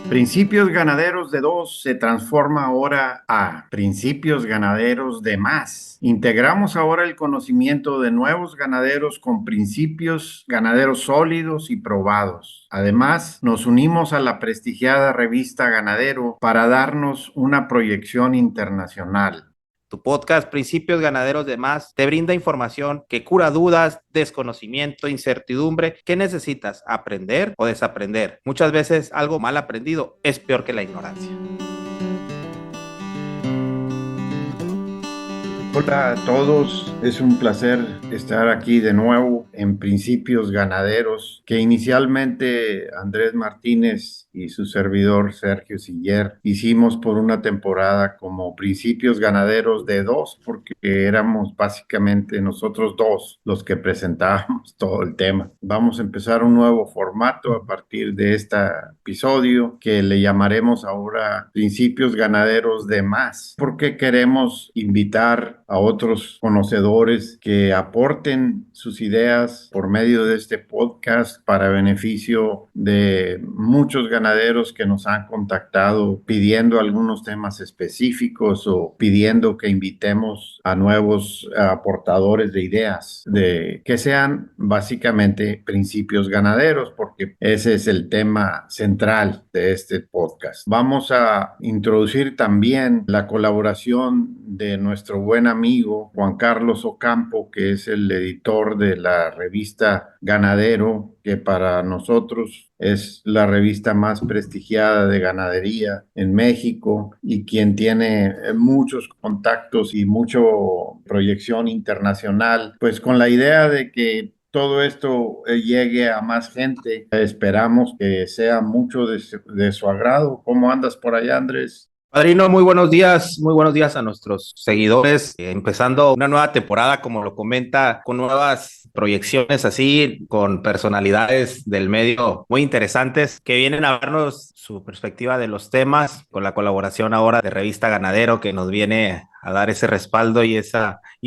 Principios Ganaderos de 2 se transforma ahora a Principios Ganaderos de más. Integramos ahora el conocimiento de nuevos ganaderos con principios ganaderos sólidos y probados. Además, nos unimos a la prestigiada revista Ganadero para darnos una proyección internacional. Tu podcast Principios Ganaderos de Más te brinda información que cura dudas, desconocimiento, incertidumbre. ¿Qué necesitas? ¿Aprender o desaprender? Muchas veces algo mal aprendido es peor que la ignorancia. Hola a todos, es un placer estar aquí de nuevo en Principios Ganaderos, que inicialmente Andrés Martínez y su servidor Sergio Siller hicimos por una temporada como Principios Ganaderos de 2, porque éramos básicamente nosotros dos los que presentábamos todo el tema. Vamos a empezar un nuevo formato a partir de este episodio que le llamaremos ahora Principios Ganaderos de Más, porque queremos invitar a otros conocedores que aporten sus ideas por medio de este podcast para beneficio de muchos ganaderos que nos han contactado pidiendo algunos temas específicos o pidiendo que invitemos a nuevos aportadores de ideas de que sean básicamente principios ganaderos, porque ese es el tema central de este podcast. Vamos a introducir también la colaboración de nuestro buen amigo Juan Carlos Ocampo, que es el editor de la revista Ganadero, que para nosotros es la revista más prestigiada de ganadería en México y quien tiene muchos contactos y mucha proyección internacional, pues con la idea de que todo esto llegue a más gente. Esperamos que sea mucho de su agrado. ¿Cómo andas por allá, Andrés? Padrino, muy buenos días a nuestros seguidores, empezando una nueva temporada, como lo comenta, con nuevas proyecciones así, con personalidades del medio muy interesantes que vienen a darnos su perspectiva de los temas, con la colaboración ahora de Revista Ganadero que nos viene a dar ese respaldo y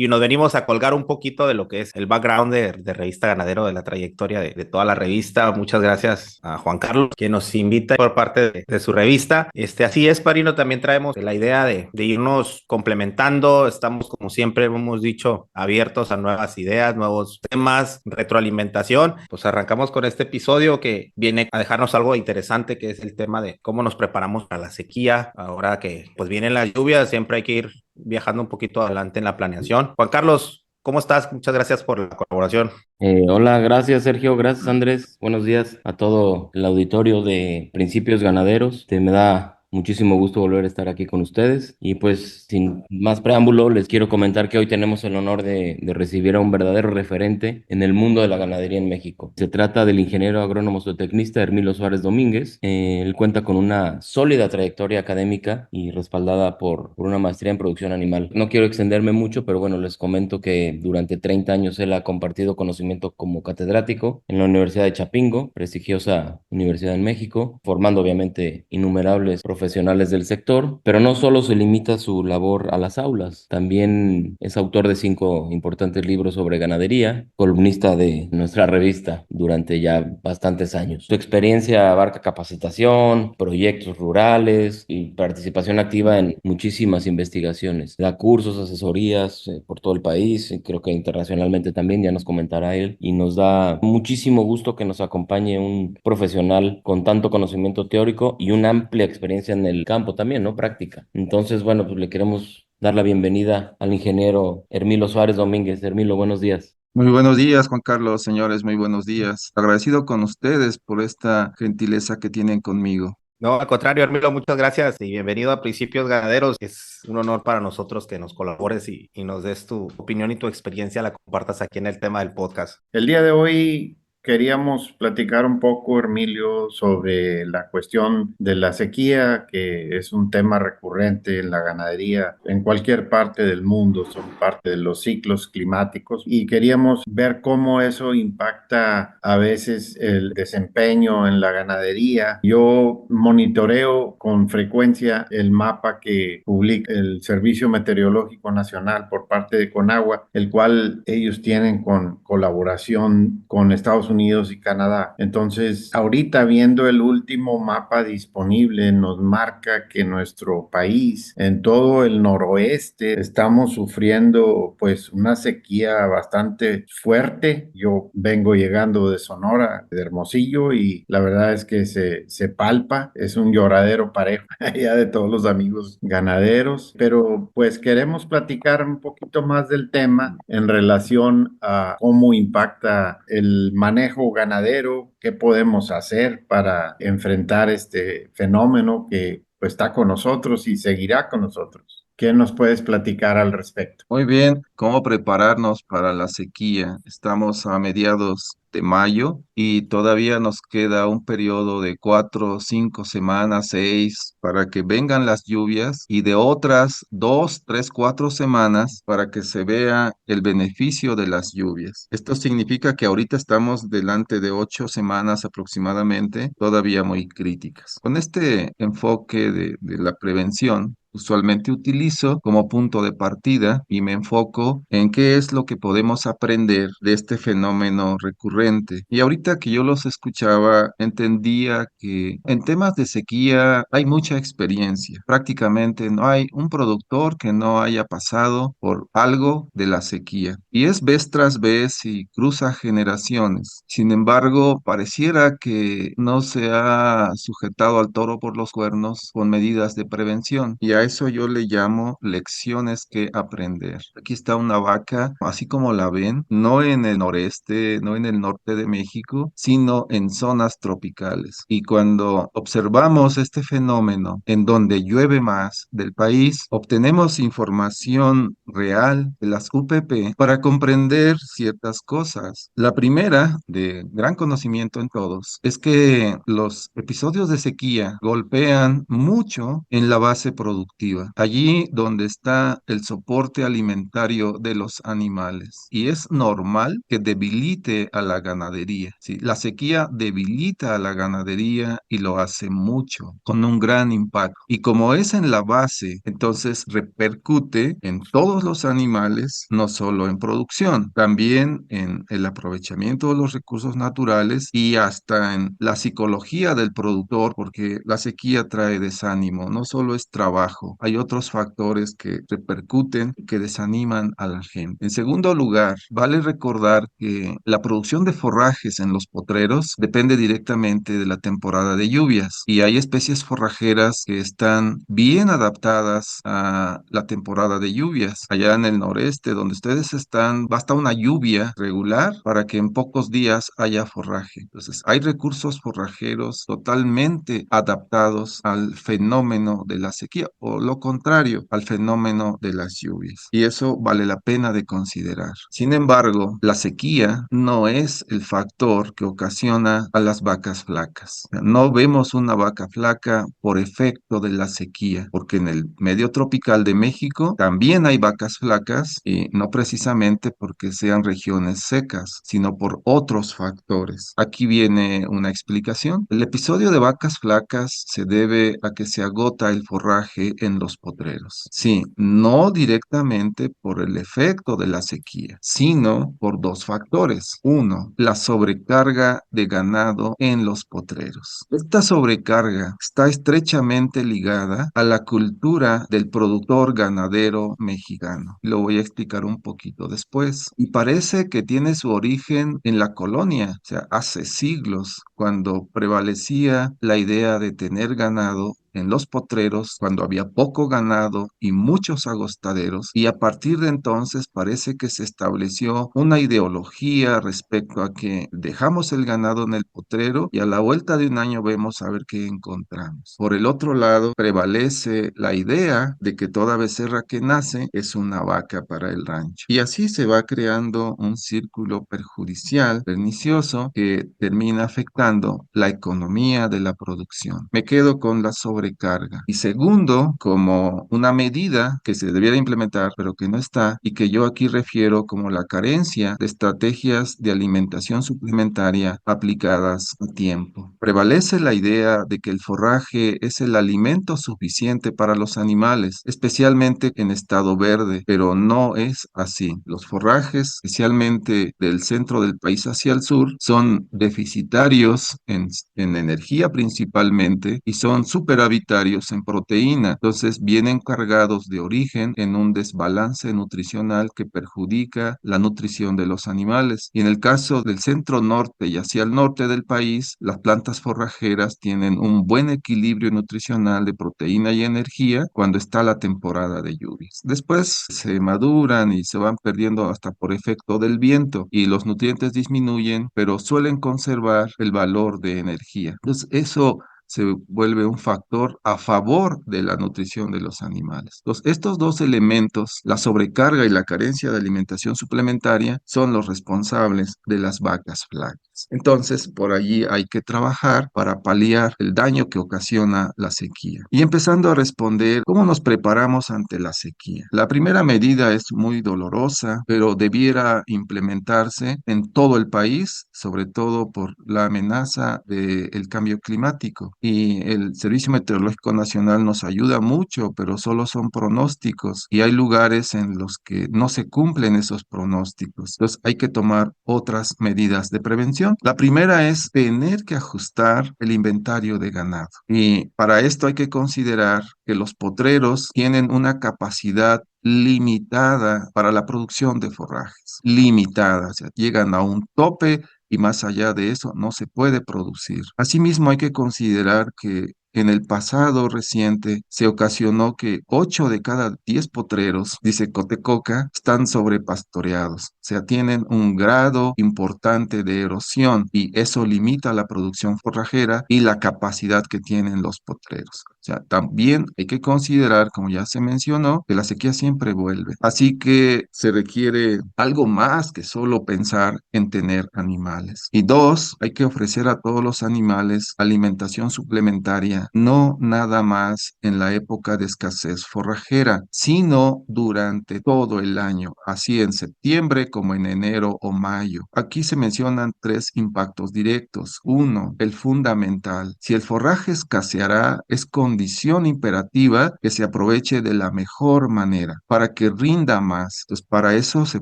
nos venimos a colgar un poquito de lo que es el background de Revista Ganadero, de la trayectoria de toda la revista. Muchas gracias a Juan Carlos, quien nos invita por parte de su revista. Así es, Parino, también traemos la idea de irnos complementando. Estamos, como siempre hemos dicho, abiertos a nuevas ideas, nuevos temas, retroalimentación. Pues arrancamos con este episodio que viene a dejarnos algo interesante, que es el tema de cómo nos preparamos para la sequía. Ahora que pues vienen las lluvias, siempre hay que ir viajando un poquito adelante en la planeación. Juan Carlos, ¿cómo estás? Muchas gracias por la colaboración. Hola, gracias Sergio, gracias Andrés. Buenos días a todo el auditorio de Principios Ganaderos. Me da muchísimo gusto volver a estar aquí con ustedes. Y pues sin más preámbulo, les quiero comentar que hoy tenemos el honor de recibir a un verdadero referente en el mundo de la ganadería en México. Se trata del ingeniero agrónomo zootecnista Hermilo Suárez Domínguez. Él cuenta con una sólida trayectoria académica y respaldada por una maestría en producción animal. No quiero extenderme mucho, pero bueno, les comento que durante 30 años él ha compartido conocimiento como catedrático en la Universidad de Chapingo, prestigiosa universidad en México, formando obviamente innumerables profesionales del sector, pero no solo se limita su labor a las aulas, también es autor de 5 importantes libros sobre ganadería, columnista de nuestra revista durante ya bastantes años. Su experiencia abarca capacitación, proyectos rurales y participación activa en muchísimas investigaciones. Da cursos, asesorías por todo el país, y creo que internacionalmente también, ya nos comentará él, y nos da muchísimo gusto que nos acompañe un profesional con tanto conocimiento teórico y una amplia experiencia en el campo también, ¿no? Práctica. Entonces, bueno, pues le queremos dar la bienvenida al ingeniero Hermilo Suárez Domínguez. Hermilo, buenos días. Muy buenos días, Juan Carlos, señores, muy buenos días. Agradecido con ustedes por esta gentileza que tienen conmigo. No, al contrario, Hermilo, muchas gracias y bienvenido a Principios Ganaderos. Es un honor para nosotros que nos colabores y nos des tu opinión y tu experiencia, la compartas aquí en el tema del podcast. El día de hoy queríamos platicar un poco, Emilio, sobre la cuestión de la sequía, que es un tema recurrente en la ganadería en cualquier parte del mundo, son parte de los ciclos climáticos, y queríamos ver cómo eso impacta a veces el desempeño en la ganadería. Yo monitoreo con frecuencia el mapa que publica el Servicio Meteorológico Nacional por parte de Conagua, el cual ellos tienen con colaboración con Estados Unidos y Canadá. Entonces, ahorita viendo el último mapa disponible, nos marca que nuestro país, en todo el noroeste, estamos sufriendo pues una sequía bastante fuerte. Yo vengo llegando de Sonora, de Hermosillo, y la verdad es que se palpa, es un lloradero parejo allá de todos los amigos ganaderos, pero pues queremos platicar un poquito más del tema en relación a cómo impacta el manejo ganadero, qué podemos hacer para enfrentar este fenómeno que pues, está con nosotros y seguirá con nosotros. ¿Qué nos puedes platicar al respecto? Muy bien, ¿cómo prepararnos para la sequía? Estamos a mediados de mayo y todavía nos queda un periodo de 4, 5 semanas, 6, para que vengan las lluvias y de otras 2, 3, 4 semanas para que se vea el beneficio de las lluvias. Esto significa que ahorita estamos delante de 8 semanas aproximadamente, todavía muy críticas. Con este enfoque de la prevención, usualmente utilizo como punto de partida y me enfoco en qué es lo que podemos aprender de este fenómeno recurrente. Y ahorita que yo los escuchaba, entendía que en temas de sequía hay mucha experiencia. Prácticamente no hay un productor que no haya pasado por algo de la sequía. Y es vez tras vez y cruza generaciones. Sin embargo, pareciera que no se ha sujetado al toro por los cuernos con medidas de prevención. Y a eso yo le llamo lecciones que aprender. Aquí está una vaca, así como la ven, no en el noreste, no en el norte de México, sino en zonas tropicales. Y cuando observamos este fenómeno en donde llueve más del país, obtenemos información real de las UPP para comprender ciertas cosas. La primera, de gran conocimiento en todos, es que los episodios de sequía golpean mucho en la base productiva, allí donde está el soporte alimentario de los animales. Y es normal que debilite a la ganadería. ¿Sí? La sequía debilita a la ganadería y lo hace mucho, con un gran impacto. Y como es en la base, entonces repercute en todos los animales, no solo en producción, también en el aprovechamiento de los recursos naturales y hasta en la psicología del productor, porque la sequía trae desánimo, no solo es trabajo, hay otros factores que repercuten, que desaniman a la gente. En segundo lugar, vale recordar que la producción de forrajes en los potreros depende directamente de la temporada de lluvias y hay especies forrajeras que están bien adaptadas a la temporada de lluvias. Allá en el noreste, donde ustedes están, basta una lluvia regular para que en pocos días haya forraje. Entonces, hay recursos forrajeros totalmente adaptados al fenómeno de la sequía o lo contrario, al fenómeno de las lluvias. Y eso vale la pena de considerar. Sin embargo, la sequía no es el factor que ocasiona a las vacas flacas. No vemos una vaca flaca por efecto de la sequía, porque en el medio tropical de México también hay vacas flacas y no precisamente porque sean regiones secas, sino por otros factores. Aquí viene una explicación. El episodio de vacas flacas se debe a que se agota el forraje en los potreros. Sí, no directamente por el efecto de la sequía, sino por dos factores. Uno, la sobrecarga de ganado en los potreros. Esta sobrecarga está estrechamente ligada a la cultura del productor ganadero mexicano. Lo voy a explicar un poquito después. Y parece que tiene su origen en la colonia, o sea, hace siglos, cuando prevalecía la idea de tener ganado en los potreros, cuando había poco ganado y muchos agostaderos, y a partir de entonces parece que se estableció una ideología respecto a que dejamos el ganado en el potrero y a la vuelta de un año vemos a ver qué encontramos. Por el otro lado, prevalece la idea de que toda becerra que nace es una vaca para el rancho. Y así se va creando un círculo perjudicial, pernicioso, que termina afectando la economía de la producción. Me quedo con la sobrecarga sobrecarga. Y segundo, como una medida que se debiera implementar, pero que no está, y que yo aquí refiero como la carencia de estrategias de alimentación suplementaria aplicadas a tiempo. Prevalece la idea de que el forraje es el alimento suficiente para los animales, especialmente en estado verde, pero no es así. Los forrajes, especialmente del centro del país hacia el sur, son deficitarios en energía principalmente y son superavitarios en proteína. Entonces vienen cargados de origen en un desbalance nutricional que perjudica la nutrición de los animales. Y en el caso del centro norte y hacia el norte del país, las plantas forrajeras tienen un buen equilibrio nutricional de proteína y energía cuando está la temporada de lluvias. Después se maduran y se van perdiendo hasta por efecto del viento y los nutrientes disminuyen, pero suelen conservar el valor de energía. Entonces, eso se vuelve un factor a favor de la nutrición de los animales. Entonces, estos dos elementos, la sobrecarga y la carencia de alimentación suplementaria, son los responsables de las vacas flacas. Entonces, por allí hay que trabajar para paliar el daño que ocasiona la sequía. Y empezando a responder, ¿cómo nos preparamos ante la sequía? La primera medida es muy dolorosa, pero debiera implementarse en todo el país, sobre todo por la amenaza del cambio climático. Y el Servicio Meteorológico Nacional nos ayuda mucho, pero solo son pronósticos y hay lugares en los que no se cumplen esos pronósticos. Entonces hay que tomar otras medidas de prevención. La primera es tener que ajustar el inventario de ganado. Y para esto hay que considerar que los potreros tienen una capacidad limitada para la producción de forrajes, limitada, o sea, llegan a un tope y más allá de eso no se puede producir. Asimismo, hay que considerar que en el pasado reciente se ocasionó que 8 de cada 10 potreros, dice Cotecoca, están sobrepastoreados, o sea, tienen un grado importante de erosión y eso limita la producción forrajera y la capacidad que tienen los potreros. O sea, también hay que considerar, como ya se mencionó, que la sequía siempre vuelve. Así que se requiere algo más que solo pensar en tener animales. Y dos, hay que ofrecer a todos los animales alimentación suplementaria, no nada más en la época de escasez forrajera, sino durante todo el año, así en septiembre como en enero o mayo. Aquí se mencionan tres impactos directos. Uno, el fundamental. Si el forraje escaseará, es condición imperativa que se aproveche de la mejor manera para que rinda más. Entonces, para eso se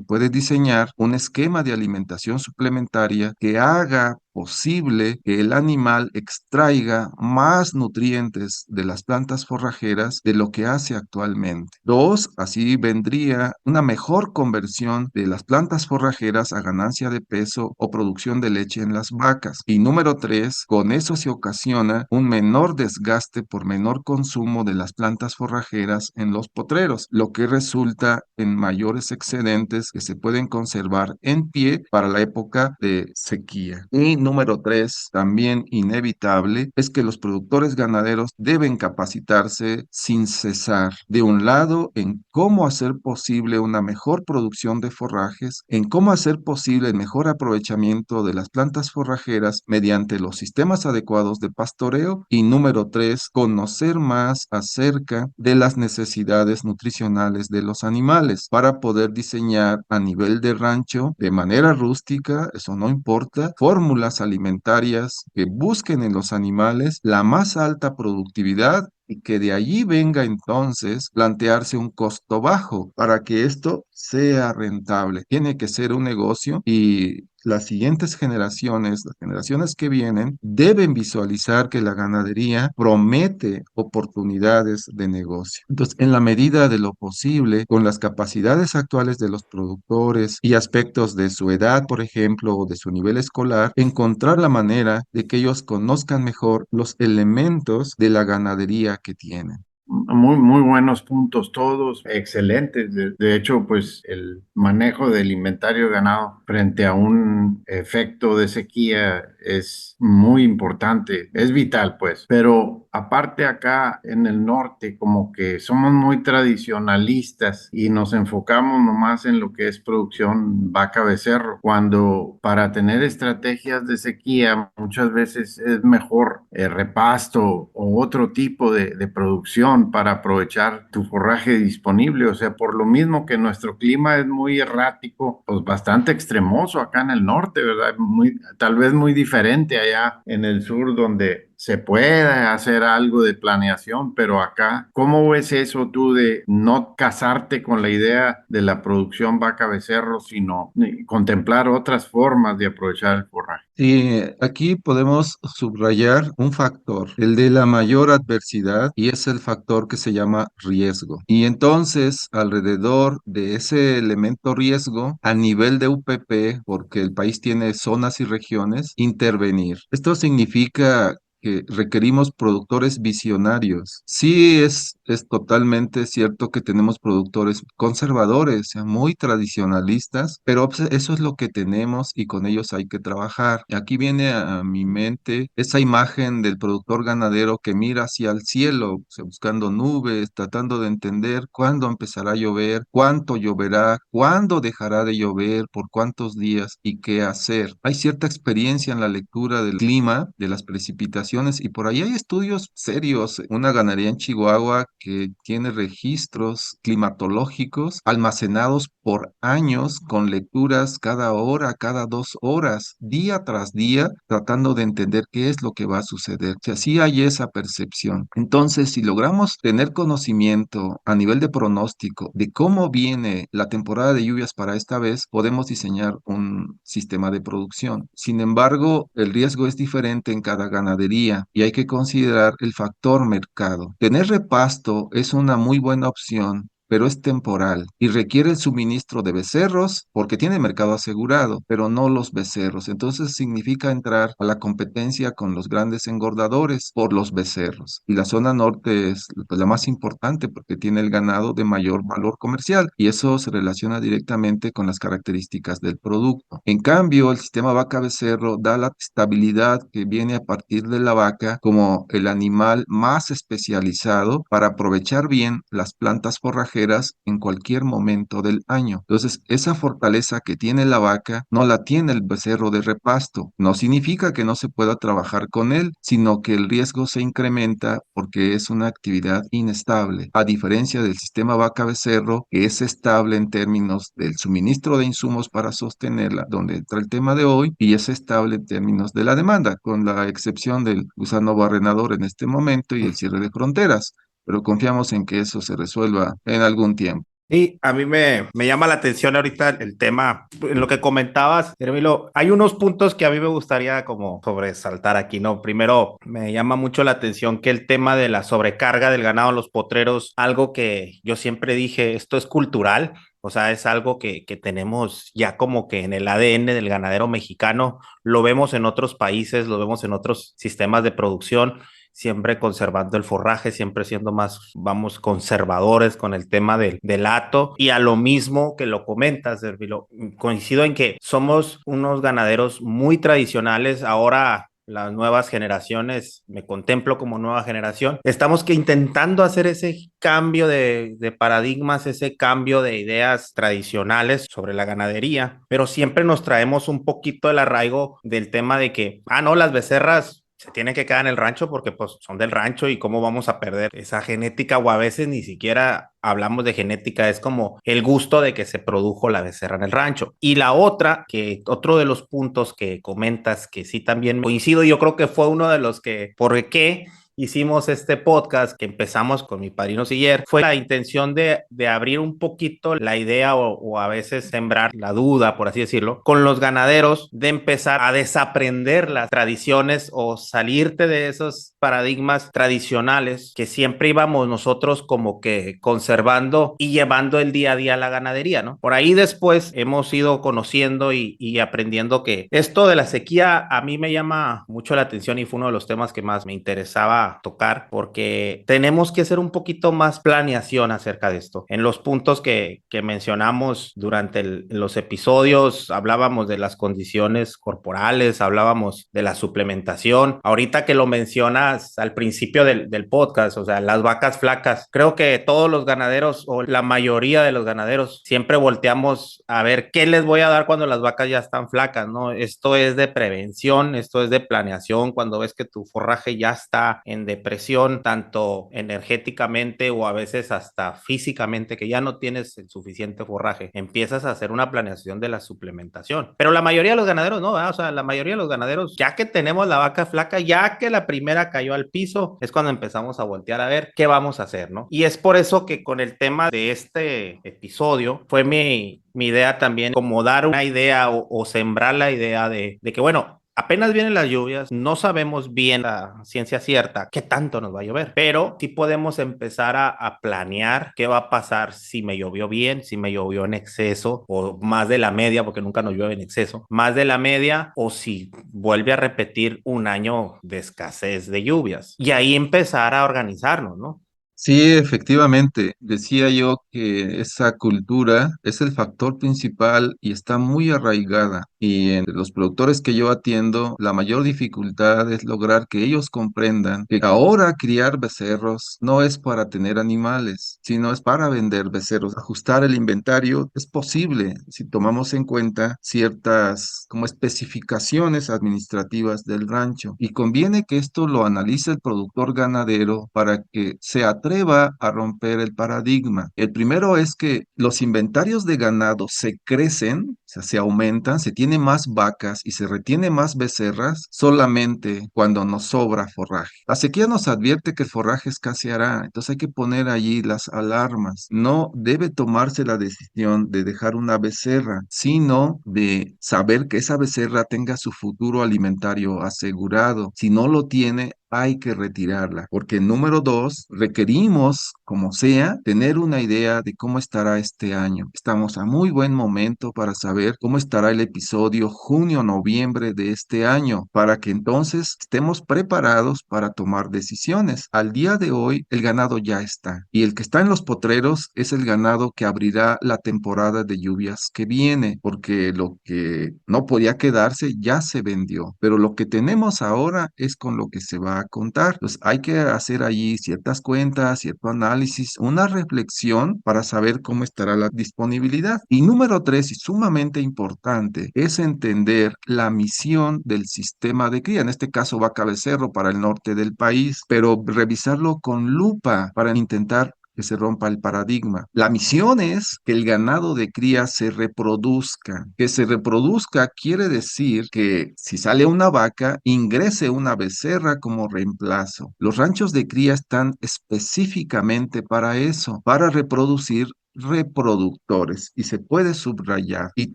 puede diseñar un esquema de alimentación suplementaria que haga posible que el animal extraiga más nutrientes de las plantas forrajeras de lo que hace actualmente. Dos, así vendría una mejor conversión de las plantas forrajeras a ganancia de peso o producción de leche en las vacas. Y número tres, con eso se ocasiona un menor desgaste por menor consumo de las plantas forrajeras en los potreros, lo que resulta en mayores excedentes que se pueden conservar en pie para la época de sequía. Y número tres, también inevitable, es que los productores ganaderos deben capacitarse sin cesar. De un lado, en cómo hacer posible una mejor producción de forrajes, en cómo hacer posible el mejor aprovechamiento de las plantas forrajeras mediante los sistemas adecuados de pastoreo. Y número tres, conocer más acerca de las necesidades nutricionales de los animales para poder diseñar a nivel de rancho de manera rústica, eso no importa, fórmulas alimentarias que busquen en los animales la más alta productividad y que de allí venga entonces plantearse un costo bajo para que esto sea rentable. Tiene que ser un negocio y las siguientes generaciones, las generaciones que vienen, deben visualizar que la ganadería promete oportunidades de negocio. Entonces, en la medida de lo posible, con las capacidades actuales de los productores y aspectos de su edad, por ejemplo, o de su nivel escolar, encontrar la manera de que ellos conozcan mejor los elementos de la ganadería que tienen. Muy, muy buenos puntos todos, excelentes. De hecho, pues el manejo del inventario de ganado frente a un efecto de sequía es muy importante, es vital, pues. Pero aparte acá en el norte, como que somos muy tradicionalistas y nos enfocamos nomás en lo que es producción vaca becerro, cuando para tener estrategias de sequía muchas veces es mejor repasto o otro tipo de producción para aprovechar tu forraje disponible. O sea, por lo mismo que nuestro clima es muy errático, pues bastante extremoso acá en el norte, ¿verdad? Muy, tal vez muy diferente allá en el sur donde se puede hacer algo de planeación, pero acá, ¿cómo ves eso tú de no casarte con la idea de la producción vaca becerro, sino contemplar otras formas de aprovechar el forraje? Sí, aquí podemos subrayar un factor, el de la mayor adversidad, y es el factor que se llama riesgo. Y entonces, alrededor de ese elemento riesgo, a nivel de UPP, porque el país tiene zonas y regiones, intervenir. Esto significa que requerimos productores visionarios. Sí, es totalmente cierto que tenemos productores conservadores, muy tradicionalistas, pero pues, eso es lo que tenemos y con ellos hay que trabajar. Y aquí viene a mi mente esa imagen del productor ganadero que mira hacia el cielo, o sea, buscando nubes, tratando de entender cuándo empezará a llover, cuánto lloverá, cuándo dejará de llover, por cuántos días y qué hacer. Hay cierta experiencia en la lectura del clima, de las precipitaciones, y por ahí hay estudios serios. Una ganadería en Chihuahua que tiene registros climatológicos almacenados por años con lecturas cada hora, cada 2 horas, día tras día, tratando de entender qué es lo que va a suceder. O sea, sí hay esa percepción. Entonces, si logramos tener conocimiento a nivel de pronóstico de cómo viene la temporada de lluvias para esta vez, podemos diseñar un sistema de producción. Sin embargo, el riesgo es diferente en cada ganadería y hay que considerar el factor mercado. Tener repasto es una muy buena opción, pero es temporal y requiere el suministro de becerros porque tiene mercado asegurado, pero no los becerros. Entonces significa entrar a la competencia con los grandes engordadores por los becerros. Y la zona norte es pues, la más importante porque tiene el ganado de mayor valor comercial y eso se relaciona directamente con las características del producto. En cambio, el sistema vaca-becerro da la estabilidad que viene a partir de la vaca como el animal más especializado para aprovechar bien las plantas forrajeras en cualquier momento del año. Entonces, esa fortaleza que tiene la vaca no la tiene el becerro de repasto. No significa que no se pueda trabajar con él, sino que el riesgo se incrementa porque es una actividad inestable, a diferencia del sistema vaca-becerro, que es estable en términos del suministro de insumos para sostenerla, donde entra el tema de hoy, y es estable en términos de la demanda, con la excepción del gusano barrenador en este momento y el cierre de fronteras, pero confiamos en que eso se resuelva en algún tiempo. Y a mí me llama la atención ahorita el tema, en lo que comentabas, Hermilo, hay unos puntos que a mí me gustaría como sobresaltar aquí, ¿no? Primero, me llama mucho la atención que el tema de la sobrecarga del ganado en los potreros, algo que yo siempre dije, esto es cultural, o sea, es algo que tenemos ya como que en el ADN del ganadero mexicano, lo vemos en otros países, lo vemos en otros sistemas de producción, siempre conservando el forraje, siempre siendo más, vamos, conservadores con el tema del hato. Y a lo mismo que lo comentas, Servilo, coincido en que somos unos ganaderos muy tradicionales. Ahora las nuevas generaciones, me contemplo como nueva generación, estamos que intentando hacer ese cambio de paradigmas, ese cambio de ideas tradicionales sobre la ganadería, pero siempre nos traemos un poquito el arraigo del tema de que, no, las becerras se tienen que quedar en el rancho porque pues son del rancho y cómo vamos a perder esa genética, o a veces ni siquiera hablamos de genética, es como el gusto de que se produjo la becerra en el rancho. Y la otra, que otro de los puntos que comentas que sí también coincido, yo creo que fue uno de los que, ¿por qué hicimos este podcast que empezamos con mi padrino Siller? Fue la intención de abrir un poquito la idea o a veces sembrar la duda, por así decirlo, con los ganaderos, de empezar a desaprender las tradiciones o salirte de esos paradigmas tradicionales que siempre íbamos nosotros como que conservando y llevando el día a día a la ganadería, ¿no? Por ahí después hemos ido conociendo y aprendiendo que esto de la sequía a mí me llama mucho la atención y fue uno de los temas que más me interesaba a tocar, porque tenemos que hacer un poquito más planeación acerca de esto. En los puntos que mencionamos durante los episodios, hablábamos de las condiciones corporales, hablábamos de la suplementación. Ahorita que lo mencionas al principio del podcast, o sea, las vacas flacas, creo que todos los ganaderos o la mayoría de los ganaderos siempre volteamos a ver qué les voy a dar cuando las vacas ya están flacas, ¿no? Esto es de prevención, esto es de planeación. Cuando ves que tu forraje ya está en depresión, tanto energéticamente o a veces hasta físicamente, que ya no tienes el suficiente forraje, empiezas a hacer una planeación de la suplementación. Pero la mayoría de los ganaderos no, ¿verdad? O sea, la mayoría de los ganaderos, ya que tenemos la vaca flaca, ya que la primera cayó al piso, es cuando empezamos a voltear a ver qué vamos a hacer, ¿no? Y es por eso que con el tema de este episodio fue mi idea también, como dar una idea o sembrar la idea de que, bueno, apenas vienen las lluvias, no sabemos bien la ciencia cierta qué tanto nos va a llover, pero sí podemos empezar a planear qué va a pasar si me llovió bien, si me llovió en exceso o más de la media, porque nunca nos llueve en exceso, más de la media, o si vuelve a repetir un año de escasez de lluvias. Y ahí empezar a organizarnos, ¿no? Sí, efectivamente. Decía yo que esa cultura es el factor principal y está muy arraigada. Y en los productores que yo atiendo, la mayor dificultad es lograr que ellos comprendan que ahora criar becerros no es para tener animales, sino es para vender becerros. Ajustar el inventario es posible si tomamos en cuenta ciertas como especificaciones administrativas del rancho. Y conviene que esto lo analice el productor ganadero para que se atreva a romper el paradigma. El primero es que los inventarios de ganado se crecen, o sea, se aumentan, se tiene más vacas y se retiene más becerras solamente cuando nos sobra forraje. La sequía nos advierte que el forraje escaseará, entonces hay que poner allí las alarmas. No debe tomarse la decisión de dejar una becerra, sino de saber que esa becerra tenga su futuro alimentario asegurado. Si no lo tiene, hay que retirarla, porque número dos, requerimos, como sea, tener una idea de cómo estará este año. Estamos a muy buen momento para saber cómo estará el episodio junio-noviembre de este año, para que entonces estemos preparados para tomar decisiones. Al día de hoy, el ganado ya está, y el que está en los potreros es el ganado que abrirá la temporada de lluvias que viene, porque lo que no podía quedarse ya se vendió, pero lo que tenemos ahora es con lo que se va a contar. Entonces hay que hacer allí ciertas cuentas, cierto análisis, una reflexión para saber cómo estará la disponibilidad. Y número tres, y sumamente importante, es entender la misión del sistema de cría, en este caso vaca becerro para el norte del país, pero revisarlo con lupa para intentar que se rompa el paradigma. La misión es que el ganado de cría se reproduzca. Que se reproduzca quiere decir que si sale una vaca, ingrese una becerra como reemplazo. Los ranchos de cría están específicamente para eso, para reproducir reproductores y se puede subrayar. Y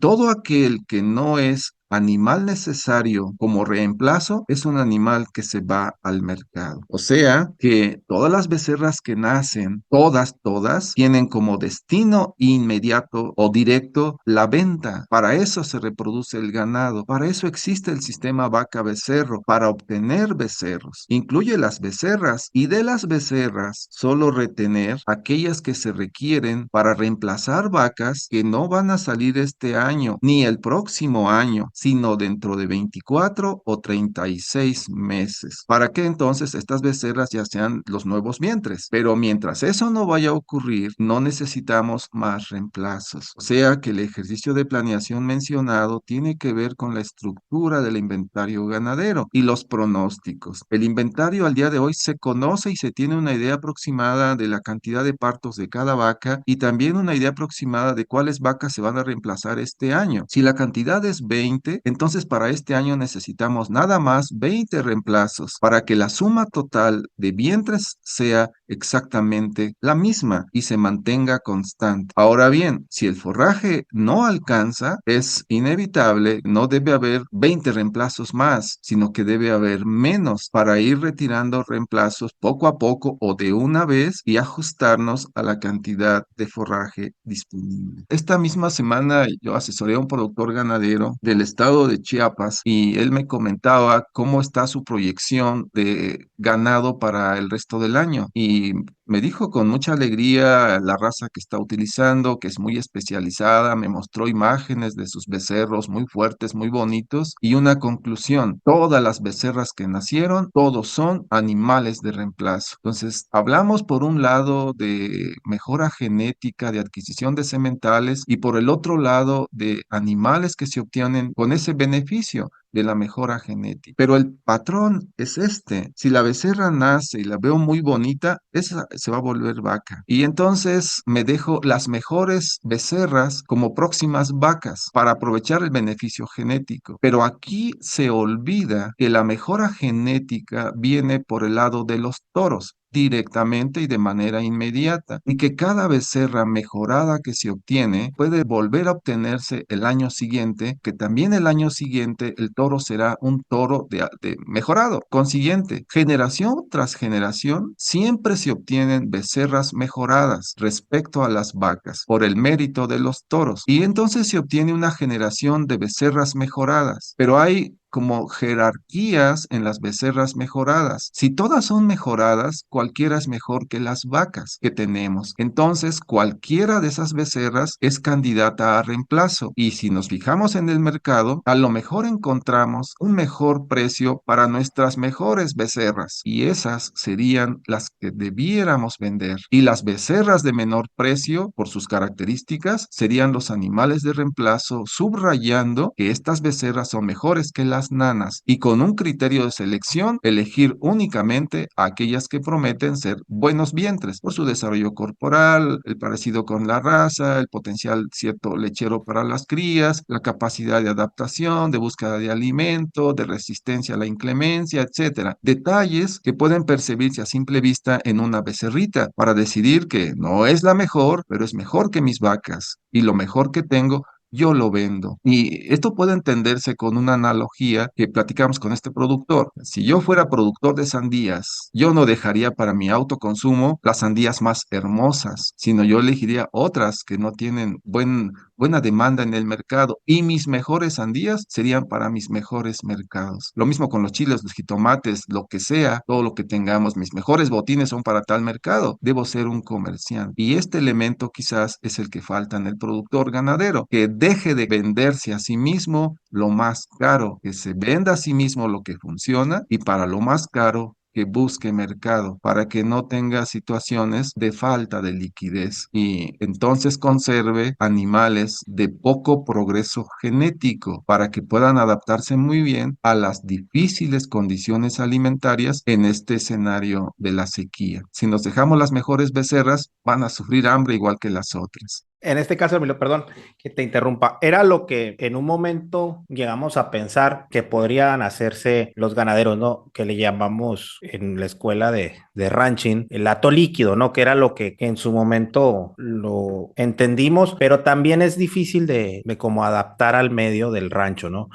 todo aquel que no es animal necesario como reemplazo es un animal que se va al mercado. O sea que todas las becerras que nacen, todas, tienen como destino inmediato o directo la venta. Para eso se reproduce el ganado. Para eso existe el sistema vaca-becerro, para obtener becerros. Incluye las becerras y de las becerras solo retener aquellas que se requieren para reemplazar vacas que no van a salir este año ni el próximo año, sino dentro de 24 o 36 meses, para que entonces estas becerras ya sean los nuevos vientres. Pero mientras eso no vaya a ocurrir, no necesitamos más reemplazos. O sea que el ejercicio de planeación mencionado tiene que ver con la estructura del inventario ganadero y los pronósticos. El inventario al día de hoy se conoce y se tiene una idea aproximada de la cantidad de partos de cada vaca y también una idea aproximada de cuáles vacas se van a reemplazar este año. Si la cantidad es 20, entonces para este año necesitamos nada más 20 reemplazos para que la suma total de vientres sea exactamente la misma y se mantenga constante. Ahora bien, si el forraje no alcanza, es inevitable, no debe haber 20 reemplazos más, sino que debe haber menos para ir retirando reemplazos poco a poco o de una vez y ajustarnos a la cantidad de forraje disponible. Esta misma semana yo asesoré a un productor ganadero del estado estado de Chiapas y él me comentaba cómo está su proyección de ganado para el resto del año. Y me dijo con mucha alegría la raza que está utilizando, que es muy especializada, me mostró imágenes de sus becerros muy fuertes, muy bonitos, y una conclusión: todas las becerras que nacieron, todos son animales de reemplazo. Entonces, hablamos por un lado de mejora genética, de adquisición de sementales, y por el otro lado de animales que se obtienen con ese beneficio de la mejora genética. Pero el patrón es este: si la becerra nace y la veo muy bonita, esa se va a volver vaca. Y entonces me dejo las mejores becerras como próximas vacas para aprovechar el beneficio genético. Pero aquí se olvida que la mejora genética viene por el lado de los toros, directamente y de manera inmediata, y que cada becerra mejorada que se obtiene puede volver a obtenerse el año siguiente, que también el año siguiente el toro será un toro de mejorado. Consiguiente, generación tras generación siempre se obtienen becerras mejoradas respecto a las vacas por el mérito de los toros, y entonces se obtiene una generación de becerras mejoradas. Pero hay como jerarquías en las becerras mejoradas. Si todas son mejoradas, cualquiera es mejor que las vacas que tenemos. Entonces, cualquiera de esas becerras es candidata a reemplazo. Y si nos fijamos en el mercado, a lo mejor encontramos un mejor precio para nuestras mejores becerras. Y esas serían las que debiéramos vender. Y las becerras de menor precio, por sus características, serían los animales de reemplazo, subrayando que estas becerras son mejores que las nanas, y con un criterio de selección elegir únicamente a aquellas que prometen ser buenos vientres por su desarrollo corporal, el parecido con la raza, el potencial cierto lechero para las crías, la capacidad de adaptación, de búsqueda de alimento, de resistencia a la inclemencia, etcétera. Detalles que pueden percibirse a simple vista en una becerrita para decidir que no es la mejor, pero es mejor que mis vacas, y lo mejor que tengo yo lo vendo. Y esto puede entenderse con una analogía que platicamos con este productor. Si yo fuera productor de sandías, yo no dejaría para mi autoconsumo las sandías más hermosas, sino yo elegiría otras que no tienen buena demanda en el mercado, y mis mejores sandías serían para mis mejores mercados. Lo mismo con los chiles, los jitomates, lo que sea, todo lo que tengamos, mis mejores botines son para tal mercado. Debo ser un comerciante. Y este elemento quizás es el que falta en el productor ganadero, que deje de venderse a sí mismo lo más caro, que se venda a sí mismo lo que funciona, y para lo más caro que busque mercado, para que no tenga situaciones de falta de liquidez, y entonces conserve animales de poco progreso genético para que puedan adaptarse muy bien a las difíciles condiciones alimentarias en este escenario de la sequía. Si nos dejamos las mejores becerras, van a sufrir hambre igual que las otras. En este caso, Emilio, perdón que te interrumpa, era lo que en un momento llegamos a pensar que podrían hacerse los ganaderos, ¿no? Que le llamamos en la escuela de ranching el hato líquido, ¿no? Que era lo que en su momento lo entendimos, pero también es difícil de cómo adaptar al medio del rancho, ¿no?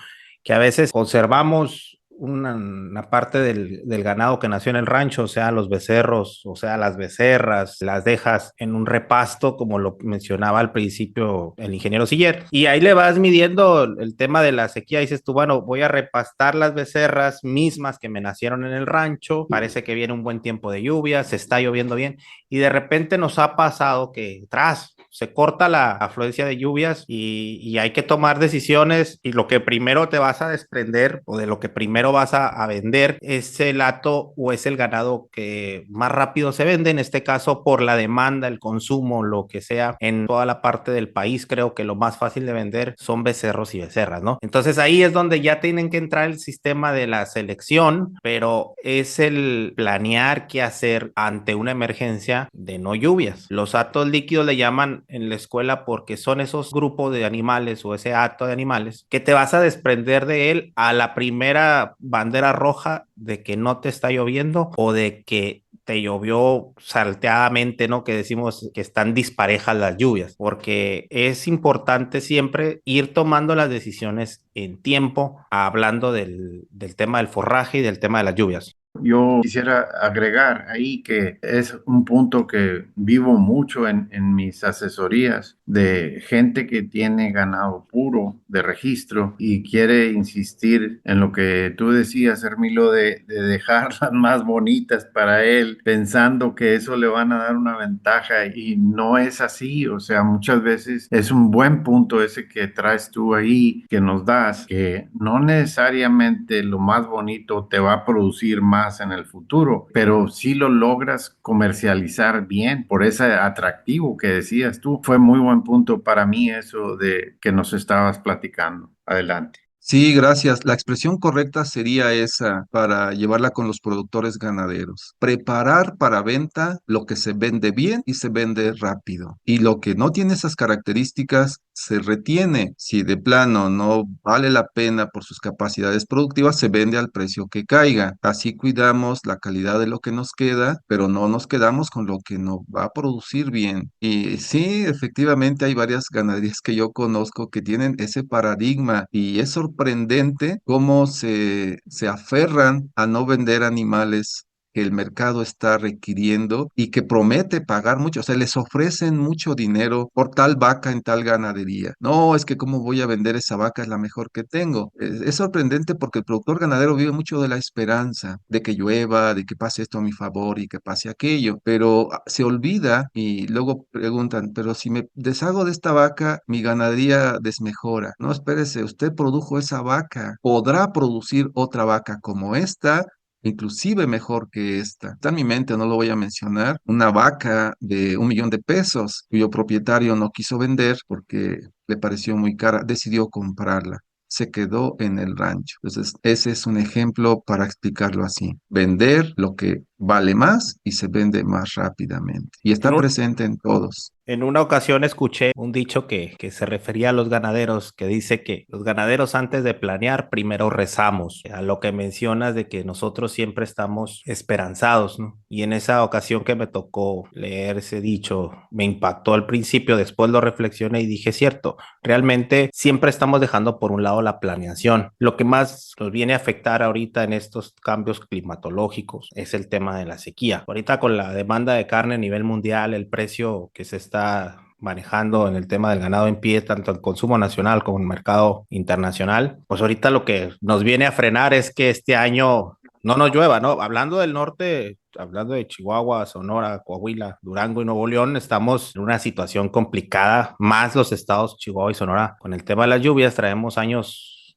Que a veces conservamos una parte del ganado que nació en el rancho, o sea, los becerros, o sea, las becerras, las dejas en un repasto, como lo mencionaba al principio el ingeniero Siller, y ahí le vas midiendo el tema de la sequía. Dices tú, bueno, voy a repastar las becerras mismas que me nacieron en el rancho, parece que viene un buen tiempo de lluvia, se está lloviendo bien, y de repente nos ha pasado que tras se corta la afluencia de lluvias y hay que tomar decisiones, y lo que primero te vas a desprender o de lo que primero vas a vender es el hato o es el ganado que más rápido se vende, en este caso por la demanda, el consumo, lo que sea. En toda la parte del país creo que lo más fácil de vender son becerros y becerras, ¿no? Entonces ahí es donde ya tienen que entrar el sistema de la selección, pero es el planear qué hacer ante una emergencia de no lluvias. Los hatos líquidos le llaman en la escuela porque son esos grupos de animales o ese hato de animales que te vas a desprender de él a la primera bandera roja de que no te está lloviendo o de que te llovió salteadamente, ¿no? Que decimos que están disparejas las lluvias, porque es importante siempre ir tomando las decisiones en tiempo, hablando del tema del forraje y del tema de las lluvias. Yo quisiera agregar ahí que es un punto que vivo mucho en mis asesorías de gente que tiene ganado puro de registro y quiere insistir en lo que tú decías, Hermilo, de dejarlas más bonitas para él, pensando que eso le van a dar una ventaja y no es así. O sea, muchas veces es un buen punto ese que traes tú ahí, que nos das, que no necesariamente lo más bonito te va a producir más en el futuro, pero si lo logras comercializar bien por ese atractivo que decías tú. Fue muy buen punto para mí eso de que nos estabas platicando. Adelante. Sí, gracias. La expresión correcta sería esa para llevarla con los productores ganaderos. Preparar para venta lo que se vende bien y se vende rápido. Y lo que no tiene esas características se retiene. Si de plano no vale la pena por sus capacidades productivas, se vende al precio que caiga. Así cuidamos la calidad de lo que nos queda, pero no nos quedamos con lo que no va a producir bien. Y sí, efectivamente hay varias ganaderías que yo conozco que tienen ese paradigma y es sorprendente cómo se aferran a no vender animales que el mercado está requiriendo y que promete pagar mucho, o sea, les ofrecen mucho dinero por tal vaca en tal ganadería. No, es que cómo voy a vender esa vaca, es la mejor que tengo. Es sorprendente porque el productor ganadero vive mucho de la esperanza, de que llueva, de que pase esto a mi favor y que pase aquello, pero se olvida y luego preguntan, pero si me deshago de esta vaca, mi ganadería desmejora. No, espérese, usted produjo esa vaca, podrá producir otra vaca como esta, inclusive mejor que esta. Está en mi mente, no lo voy a mencionar, una vaca de 1 millón de pesos cuyo propietario no quiso vender porque le pareció muy cara, decidió comprarla. Se quedó en el rancho. Entonces, ese es un ejemplo para explicarlo así. Vender lo que vale más y se vende más rápidamente. Y En está un, presente en todos. En una ocasión escuché un dicho que se refería a los ganaderos, que dice que los ganaderos antes de planear primero rezamos, a lo que mencionas de que nosotros siempre estamos esperanzados, ¿no? Y en esa ocasión que me tocó leer ese dicho, me impactó al principio, después lo reflexioné y dije, cierto, realmente siempre estamos dejando por un lado la planeación. Lo que más nos viene a afectar ahorita en estos cambios climatológicos es el tema de la sequía. Ahorita con la demanda de carne a nivel mundial, el precio que se está manejando en el tema del ganado en pie, tanto en consumo nacional como en el mercado internacional, pues ahorita lo que nos viene a frenar es que este año no nos llueva, ¿no? Hablando del norte, hablando de Chihuahua, Sonora, Coahuila, Durango y Nuevo León, estamos en una situación complicada, más los estados Chihuahua y Sonora. Con el tema de las lluvias, traemos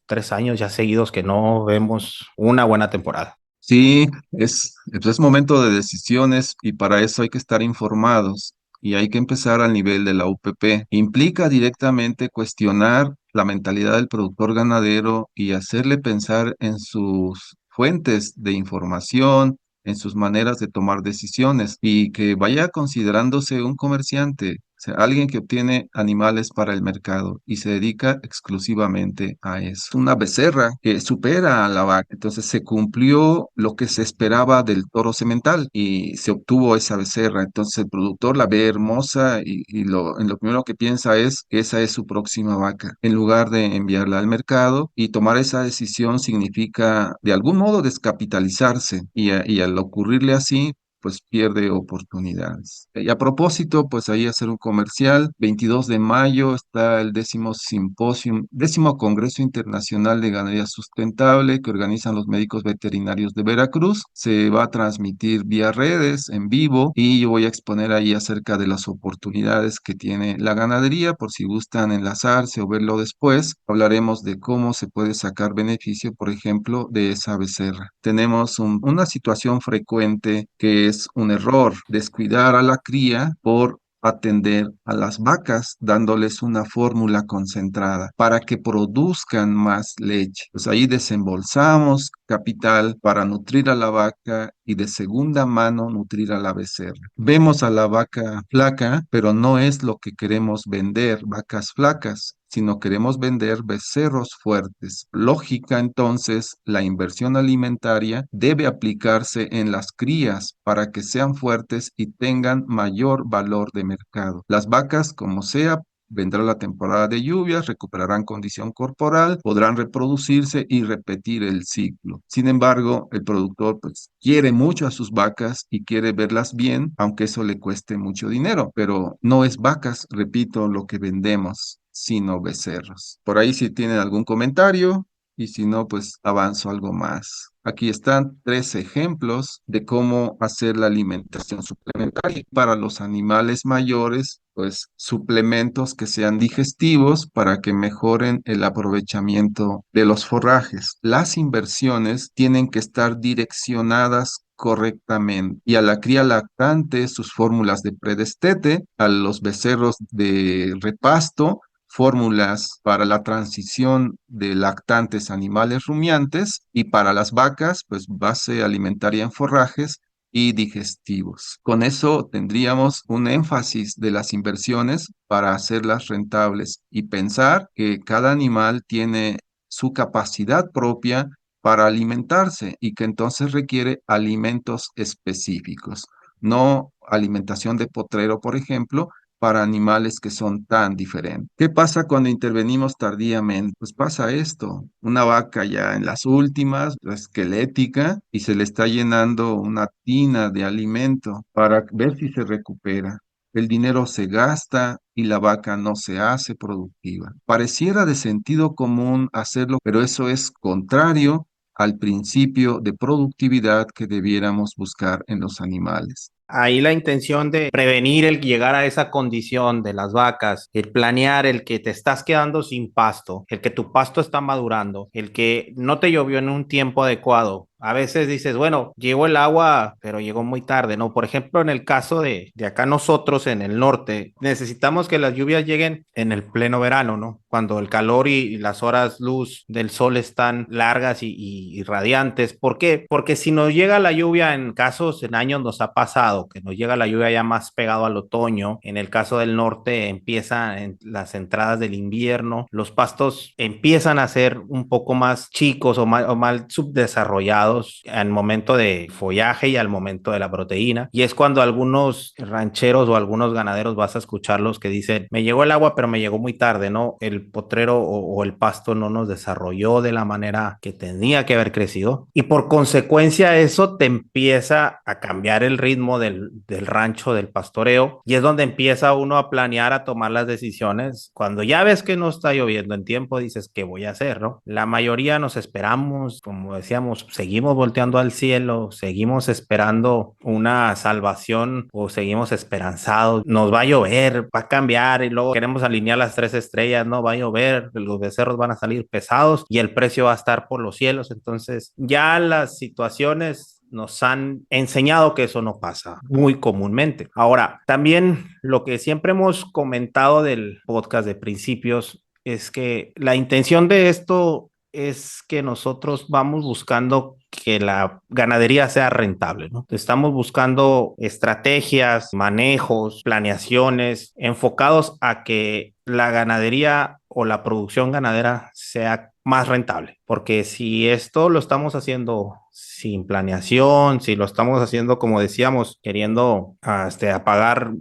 3 años ya seguidos que no vemos una buena temporada. Sí, es momento de decisiones y para eso hay que estar informados y hay que empezar al nivel de la UPP. Implica directamente cuestionar la mentalidad del productor ganadero y hacerle pensar en sus fuentes de información, en sus maneras de tomar decisiones y que vaya considerándose un comerciante. O sea, alguien que obtiene animales para el mercado y se dedica exclusivamente a eso. Una becerra que supera a la vaca. Entonces se cumplió lo que se esperaba del toro semental y se obtuvo esa becerra. Entonces el productor la ve hermosa en lo primero que piensa es que esa es su próxima vaca. En lugar de enviarla al mercado y tomar esa decisión significa de algún modo descapitalizarse y al ocurrirle así, pues pierde oportunidades. Y a propósito, pues ahí hacer un comercial. 22 de mayo está el 10º simposio, 10º Congreso Internacional de Ganadería Sustentable que organizan los médicos veterinarios de Veracruz. Se va a transmitir vía redes, en vivo, y yo voy a exponer ahí acerca de las oportunidades que tiene la ganadería. Por si gustan enlazarse o verlo después, hablaremos de cómo se puede sacar beneficio, por ejemplo, de esa becerra. Tenemos una situación frecuente que es un error, descuidar a la cría por atender a las vacas, dándoles una fórmula concentrada para que produzcan más leche. Pues ahí desembolsamos capital para nutrir a la vaca y de segunda mano nutrir a la becerra. Vemos a la vaca flaca, pero no es lo que queremos vender, vacas flacas, sino queremos vender becerros fuertes. Lógica, entonces, la inversión alimentaria debe aplicarse en las crías para que sean fuertes y tengan mayor valor de mercado. Las vacas, como sea, vendrá la temporada de lluvias, recuperarán condición corporal, podrán reproducirse y repetir el ciclo. Sin embargo, el productor pues quiere mucho a sus vacas y quiere verlas bien, aunque eso le cueste mucho dinero, pero no es vacas, repito, lo que vendemos, sino becerros. Por ahí si tienen algún comentario y si no, pues avanzo algo más. Aquí están 3 ejemplos de cómo hacer la alimentación suplementaria para los animales mayores, pues suplementos que sean digestivos para que mejoren el aprovechamiento de los forrajes. Las inversiones tienen que estar direccionadas correctamente. Y a la cría lactante, sus fórmulas de predestete, a los becerros de repasto, fórmulas para la transición de lactantes a animales rumiantes, y para las vacas, pues base alimentaria en forrajes y digestivos. Con eso tendríamos un énfasis de las inversiones para hacerlas rentables y pensar que cada animal tiene su capacidad propia para alimentarse y que entonces requiere alimentos específicos, no alimentación de potrero, por ejemplo, para animales que son tan diferentes. ¿Qué pasa cuando intervenimos tardíamente? Pues pasa esto, una vaca ya en las últimas, esquelética, y se le está llenando una tina de alimento para ver si se recupera. El dinero se gasta y la vaca no se hace productiva. Pareciera de sentido común hacerlo, pero eso es contrario al principio de productividad que debiéramos buscar en los animales. Ahí la intención de prevenir el llegar a esa condición de las vacas, el planear el que te estás quedando sin pasto, el que tu pasto está madurando, el que no te llovió en un tiempo adecuado. A veces dices, bueno, llegó el agua, pero llegó muy tarde, ¿no? Por ejemplo, en el caso de acá nosotros en el norte, necesitamos que las lluvias lleguen en el pleno verano, ¿no? Cuando el calor y las horas luz del sol están largas y radiantes. ¿Por qué? Porque si nos llega la lluvia en casos, en años nos ha pasado, que nos llega la lluvia ya más pegado al otoño. En el caso del norte empiezan en las entradas del invierno, los pastos empiezan a ser un poco más chicos o mal subdesarrollados al momento de follaje y al momento de la proteína. Y es cuando algunos rancheros o algunos ganaderos vas a escucharlos que dicen, me llegó el agua, pero me llegó muy tarde, ¿no? El potrero o el pasto no nos desarrolló de la manera que tenía que haber crecido. Y por consecuencia eso te empieza a cambiar el ritmo del rancho, del pastoreo. Y es donde empieza uno a planear, a tomar las decisiones. Cuando ya ves que no está lloviendo en tiempo, dices, ¿qué voy a hacer, no? La mayoría nos esperamos, como decíamos, seguimos volteando al cielo, seguimos esperando una salvación o seguimos esperanzados, nos va a llover, va a cambiar y luego queremos alinear las 3 estrellas, no va a llover, los becerros van a salir pesados y el precio va a estar por los cielos. Entonces ya las situaciones nos han enseñado que eso no pasa muy comúnmente. Ahora, también lo que siempre hemos comentado del podcast de principios es que la intención de esto es que nosotros vamos buscando que la ganadería sea rentable, ¿no? Estamos buscando estrategias, manejos, planeaciones enfocados a que la ganadería o la producción ganadera sea más rentable, porque si esto lo estamos haciendo sin planeación, si lo estamos haciendo como decíamos, queriendo apagar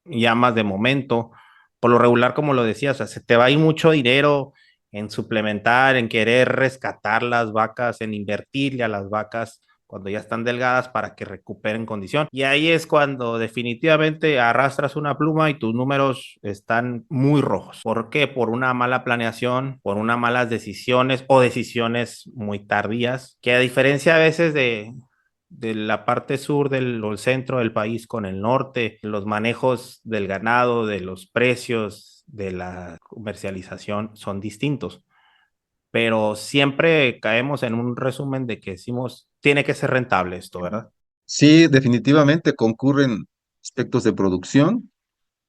llamas de momento, por lo regular, como lo decías, o sea, se te va a ir mucho dinero en suplementar, en querer rescatar las vacas, en invertirle a las vacas cuando ya están delgadas para que recuperen condición. Y ahí es cuando definitivamente arrastras una pluma y tus números están muy rojos. ¿Por qué? Por una mala planeación, por unas malas decisiones o decisiones muy tardías, que a diferencia a veces de la parte sur del o el centro del país con el norte, los manejos del ganado, de los precios, de la comercialización son distintos, pero siempre caemos en un resumen de que decimos, tiene que ser rentable esto, ¿verdad? Sí, definitivamente concurren aspectos de producción,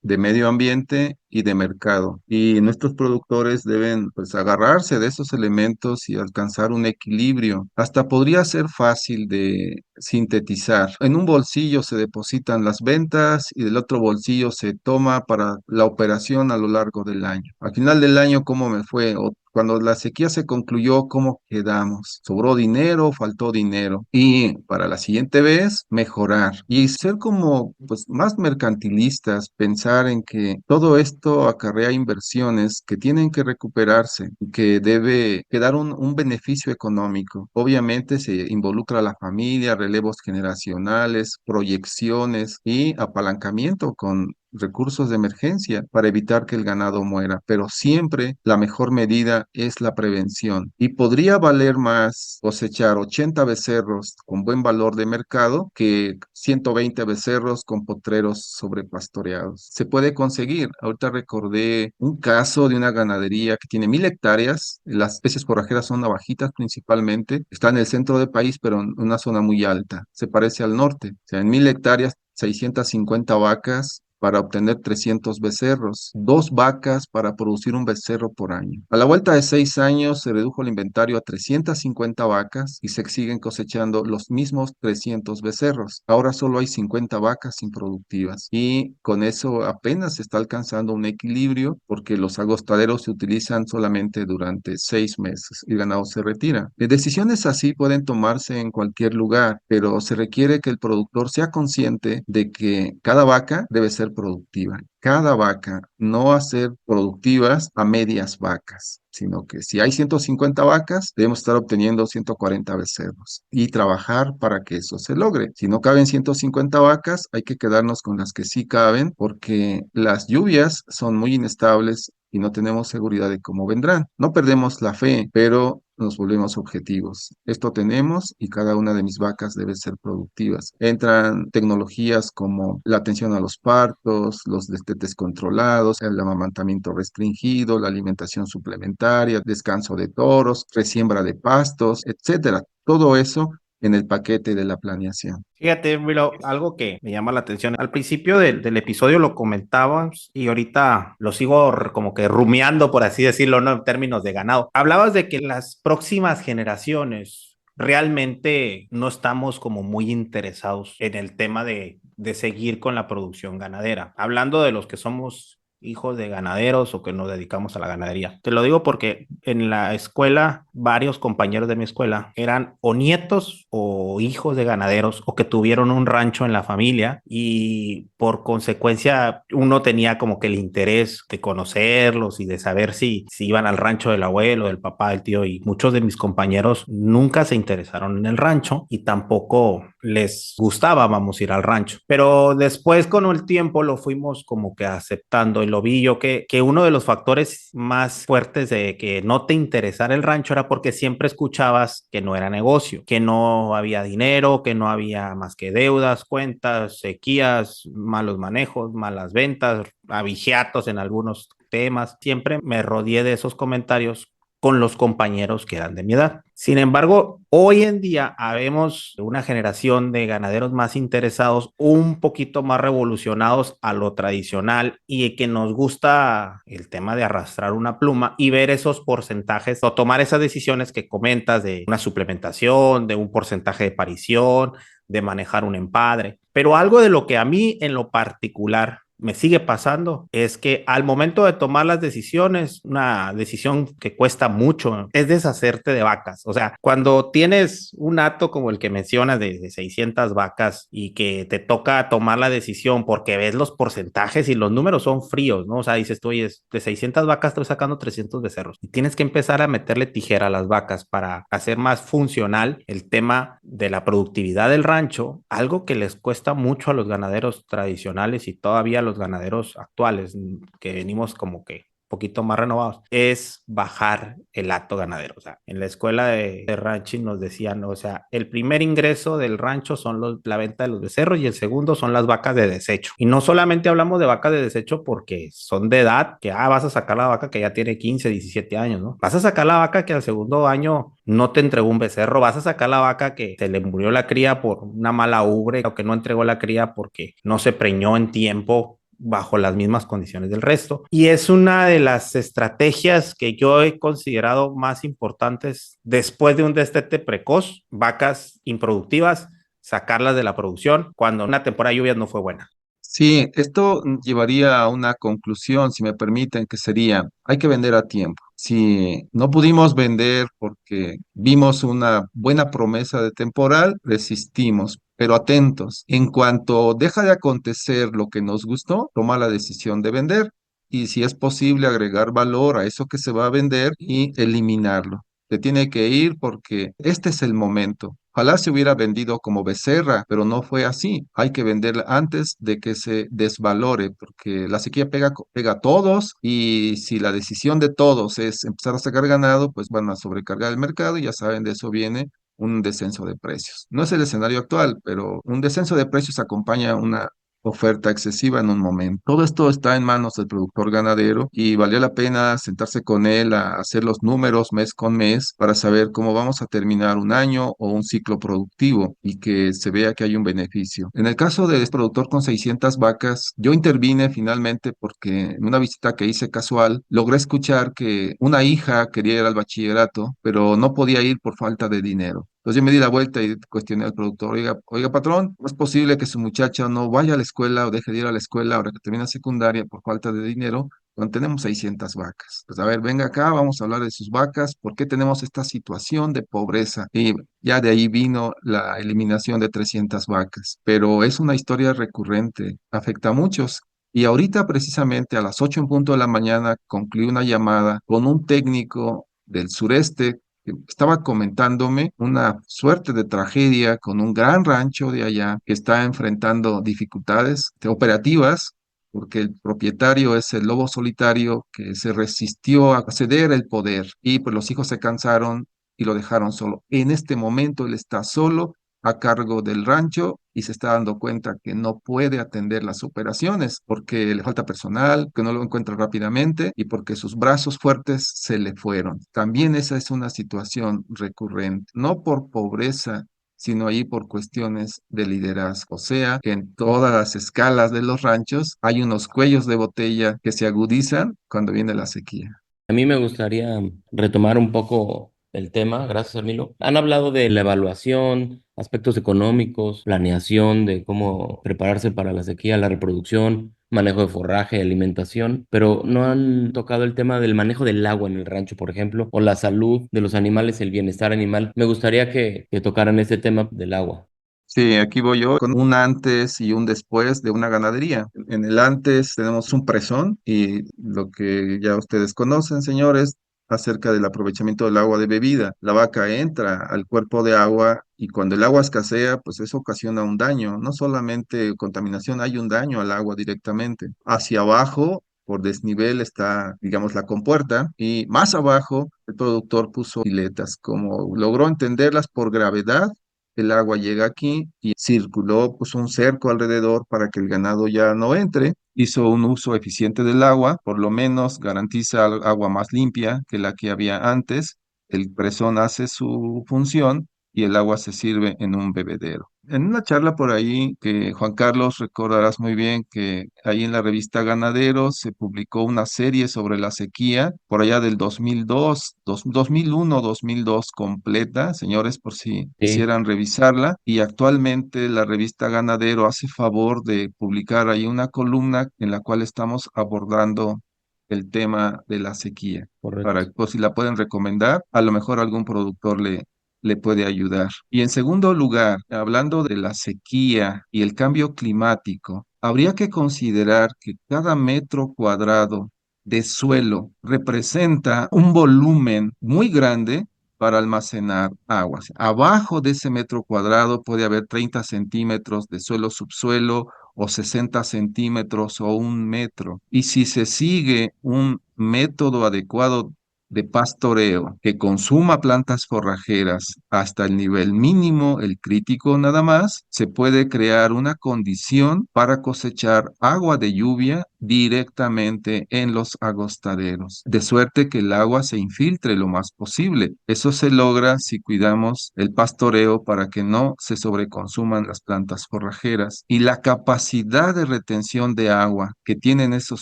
de medio ambiente y de mercado. Y nuestros productores deben pues agarrarse de esos elementos y alcanzar un equilibrio. Hasta podría ser fácil de sintetizar. En un bolsillo se depositan las ventas y del otro bolsillo se toma para la operación a lo largo del año. Al final del año, ¿cómo me fue? O cuando la sequía se concluyó, ¿cómo quedamos? ¿Sobró dinero? ¿Faltó dinero? Y para la siguiente vez, mejorar y ser como pues más mercantilistas, pensar en que todo esto acarrea inversiones que tienen que recuperarse y que debe quedar un beneficio económico. Obviamente se involucra a la familia, relevos generacionales, proyecciones y apalancamiento con recursos de emergencia para evitar que el ganado muera, pero siempre la mejor medida es la prevención. Y podría valer más cosechar 80 becerros con buen valor de mercado que 120 becerros con potreros sobrepastoreados. Se puede conseguir. Ahorita recordé un caso de una ganadería que tiene 1,000 hectáreas. Las especies forrajeras son navajitas principalmente. Está en el centro del país, pero en una zona muy alta. Se parece al norte. O sea, en 1,000 hectáreas 650 vacas para obtener 300 becerros, 2 vacas para producir un becerro por año. A la vuelta de 6 años se redujo el inventario a 350 vacas y se siguen cosechando los mismos 300 becerros. Ahora solo hay 50 vacas improductivas y con eso apenas se está alcanzando un equilibrio porque los agostaderos se utilizan solamente durante 6 meses y el ganado se retira. Decisiones así pueden tomarse en cualquier lugar, pero se requiere que el productor sea consciente de que cada vaca debe ser productiva. Cada vaca, no hacer productivas a medias vacas, sino que si hay 150 vacas, debemos estar obteniendo 140 becerros y trabajar para que eso se logre. Si no caben 150 vacas, hay que quedarnos con las que sí caben porque las lluvias son muy inestables y no tenemos seguridad de cómo vendrán. No perdemos la fe, pero nos volvemos objetivos. Esto tenemos y cada una de mis vacas debe ser productivas. Entran tecnologías como la atención a los partos, los destetes controlados, el amamantamiento restringido, la alimentación suplementaria, descanso de toros, resiembra de pastos, etcétera. Todo eso en el paquete de la planeación. Fíjate, Milo, algo que me llama la atención. Al principio del episodio lo comentabas y ahorita lo sigo como que rumiando, por así decirlo, ¿no? En términos de ganado. Hablabas de que las próximas generaciones realmente no estamos como muy interesados en el tema de seguir con la producción ganadera. Hablando de los que somos hijos de ganaderos o que nos dedicamos a la ganadería. Te lo digo porque en la escuela, varios compañeros de mi escuela eran o nietos o hijos de ganaderos o que tuvieron un rancho en la familia y por consecuencia uno tenía como que el interés de conocerlos y de saber si iban al rancho del abuelo, del papá, del tío, y muchos de mis compañeros nunca se interesaron en el rancho y tampoco les gustaba, vamos a ir al rancho. Pero después con el tiempo lo fuimos como que aceptando y lo vi yo que uno de los factores más fuertes de que no te interesara el rancho era porque siempre escuchabas que no era negocio, que no había dinero, que no había más que deudas, cuentas, sequías, malos manejos, malas ventas, abigeatos en algunos temas. Siempre me rodeé de esos comentarios con los compañeros que eran de mi edad. Sin embargo, hoy en día habemos una generación de ganaderos más interesados, un poquito más revolucionados a lo tradicional y que nos gusta el tema de arrastrar una pluma y ver esos porcentajes o tomar esas decisiones que comentas de una suplementación, de un porcentaje de parición, de manejar un empadre. Pero algo de lo que a mí en lo particular me sigue pasando es que al momento de tomar las decisiones, una decisión que cuesta mucho es deshacerte de vacas. O sea, cuando tienes un hato como el que mencionas de 600 vacas y que te toca tomar la decisión porque ves los porcentajes y los números son fríos, ¿no? O sea, dices tú, oye, de 600 vacas estoy sacando 300 becerros y tienes que empezar a meterle tijera a las vacas para hacer más funcional el tema de la productividad del rancho, algo que les cuesta mucho a los ganaderos tradicionales y todavía los ganaderos actuales, que venimos como que un poquito más renovados, es bajar el hato ganadero. O sea, en la escuela de ranching nos decían, o sea, el primer ingreso del rancho son la venta de los becerros y el segundo son las vacas de desecho. Y no solamente hablamos de vacas de desecho porque son de edad, que vas a sacar la vaca que ya tiene 15, 17 años, ¿no? Vas a sacar la vaca que al segundo año no te entregó un becerro, vas a sacar la vaca que se le murió la cría por una mala ubre o que no entregó la cría porque no se preñó en tiempo bajo las mismas condiciones del resto. Y es una de las estrategias que yo he considerado más importantes después de un destete precoz, vacas improductivas, sacarlas de la producción cuando una temporada de lluvias no fue buena. Sí, esto llevaría a una conclusión, si me permiten, que sería, hay que vender a tiempo. Si no pudimos vender porque vimos una buena promesa de temporal, resistimos, pero atentos. En cuanto deja de acontecer lo que nos gustó, toma la decisión de vender y si es posible agregar valor a eso que se va a vender y eliminarlo. Se tiene que ir porque este es el momento. Ojalá se hubiera vendido como becerra, pero no fue así. Hay que venderla antes de que se desvalore, porque la sequía pega a todos y si la decisión de todos es empezar a sacar ganado, pues van a sobrecargar el mercado y ya saben, de eso viene un descenso de precios. No es el escenario actual, pero un descenso de precios acompaña una oferta excesiva en un momento. Todo esto está en manos del productor ganadero y valió la pena sentarse con él a hacer los números mes con mes para saber cómo vamos a terminar un año o un ciclo productivo y que se vea que hay un beneficio. En el caso de este productor con 600 vacas, yo intervine finalmente porque en una visita que hice casual logré escuchar que una hija quería ir al bachillerato, pero no podía ir por falta de dinero. Entonces yo me di la vuelta y cuestioné al productor, oiga, patrón, ¿no es posible que su muchacha no vaya a la escuela o deje de ir a la escuela ahora que termina secundaria por falta de dinero? Cuando tenemos 600 vacas. Pues a ver, venga acá, vamos a hablar de sus vacas, ¿por qué tenemos esta situación de pobreza? Y ya de ahí vino la eliminación de 300 vacas. Pero es una historia recurrente, afecta a muchos. Y ahorita precisamente a las 8 en punto de la mañana concluí una llamada con un técnico del sureste que estaba comentándome una suerte de tragedia con un gran rancho de allá que está enfrentando dificultades operativas porque el propietario es el lobo solitario que se resistió a ceder el poder y pues los hijos se cansaron y lo dejaron solo. En este momento él está solo a cargo del rancho y se está dando cuenta que no puede atender las operaciones porque le falta personal, que no lo encuentra rápidamente y porque sus brazos fuertes se le fueron. También esa es una situación recurrente, no por pobreza, sino ahí por cuestiones de liderazgo. O sea, que en todas las escalas de los ranchos hay unos cuellos de botella que se agudizan cuando viene la sequía. A mí me gustaría retomar un poco el tema, gracias, Armilo. Han hablado de la evaluación, aspectos económicos, planeación de cómo prepararse para la sequía, la reproducción, manejo de forraje, alimentación, pero no han tocado el tema del manejo del agua en el rancho, por ejemplo, o la salud de los animales, el bienestar animal. Me gustaría que tocaran este tema del agua. Sí, aquí voy yo con un antes y un después de una ganadería. En el antes tenemos un presón y lo que ya ustedes conocen, señores, acerca del aprovechamiento del agua de bebida. La vaca entra al cuerpo de agua y cuando el agua escasea, pues eso ocasiona un daño. No solamente contaminación, hay un daño al agua directamente. Hacia abajo, por desnivel, está, digamos, la compuerta y más abajo el productor puso piletas. Como logró entenderlas por gravedad, el agua llega aquí y circuló, puso un cerco alrededor para que el ganado ya no entre. Hizo un uso eficiente del agua, por lo menos garantiza agua más limpia que la que había antes. El presón hace su función y el agua se sirve en un bebedero. En una charla por ahí que Juan Carlos recordarás muy bien que ahí en la revista Ganadero se publicó una serie sobre la sequía por allá del 2002, 2001, 2002 completa, señores, por si Sí. quisieran revisarla. Y actualmente la revista Ganadero hace favor de publicar ahí una columna en la cual estamos abordando el tema de la sequía. Correcto. Para, pues, si la pueden recomendar, a lo mejor algún productor le puede ayudar. Y en segundo lugar, hablando de la sequía y el cambio climático, habría que considerar que cada metro cuadrado de suelo representa un volumen muy grande para almacenar aguas. Abajo de ese metro cuadrado puede haber 30 centímetros de suelo-subsuelo o 60 centímetros o un metro. Y si se sigue un método adecuado de pastoreo que consuma plantas forrajeras hasta el nivel mínimo, el crítico nada más, se puede crear una condición para cosechar agua de lluvia directamente en los agostaderos, de suerte que el agua se infiltre lo más posible. Eso se logra si cuidamos el pastoreo para que no se sobreconsuman las plantas forrajeras. Y la capacidad de retención de agua que tienen esos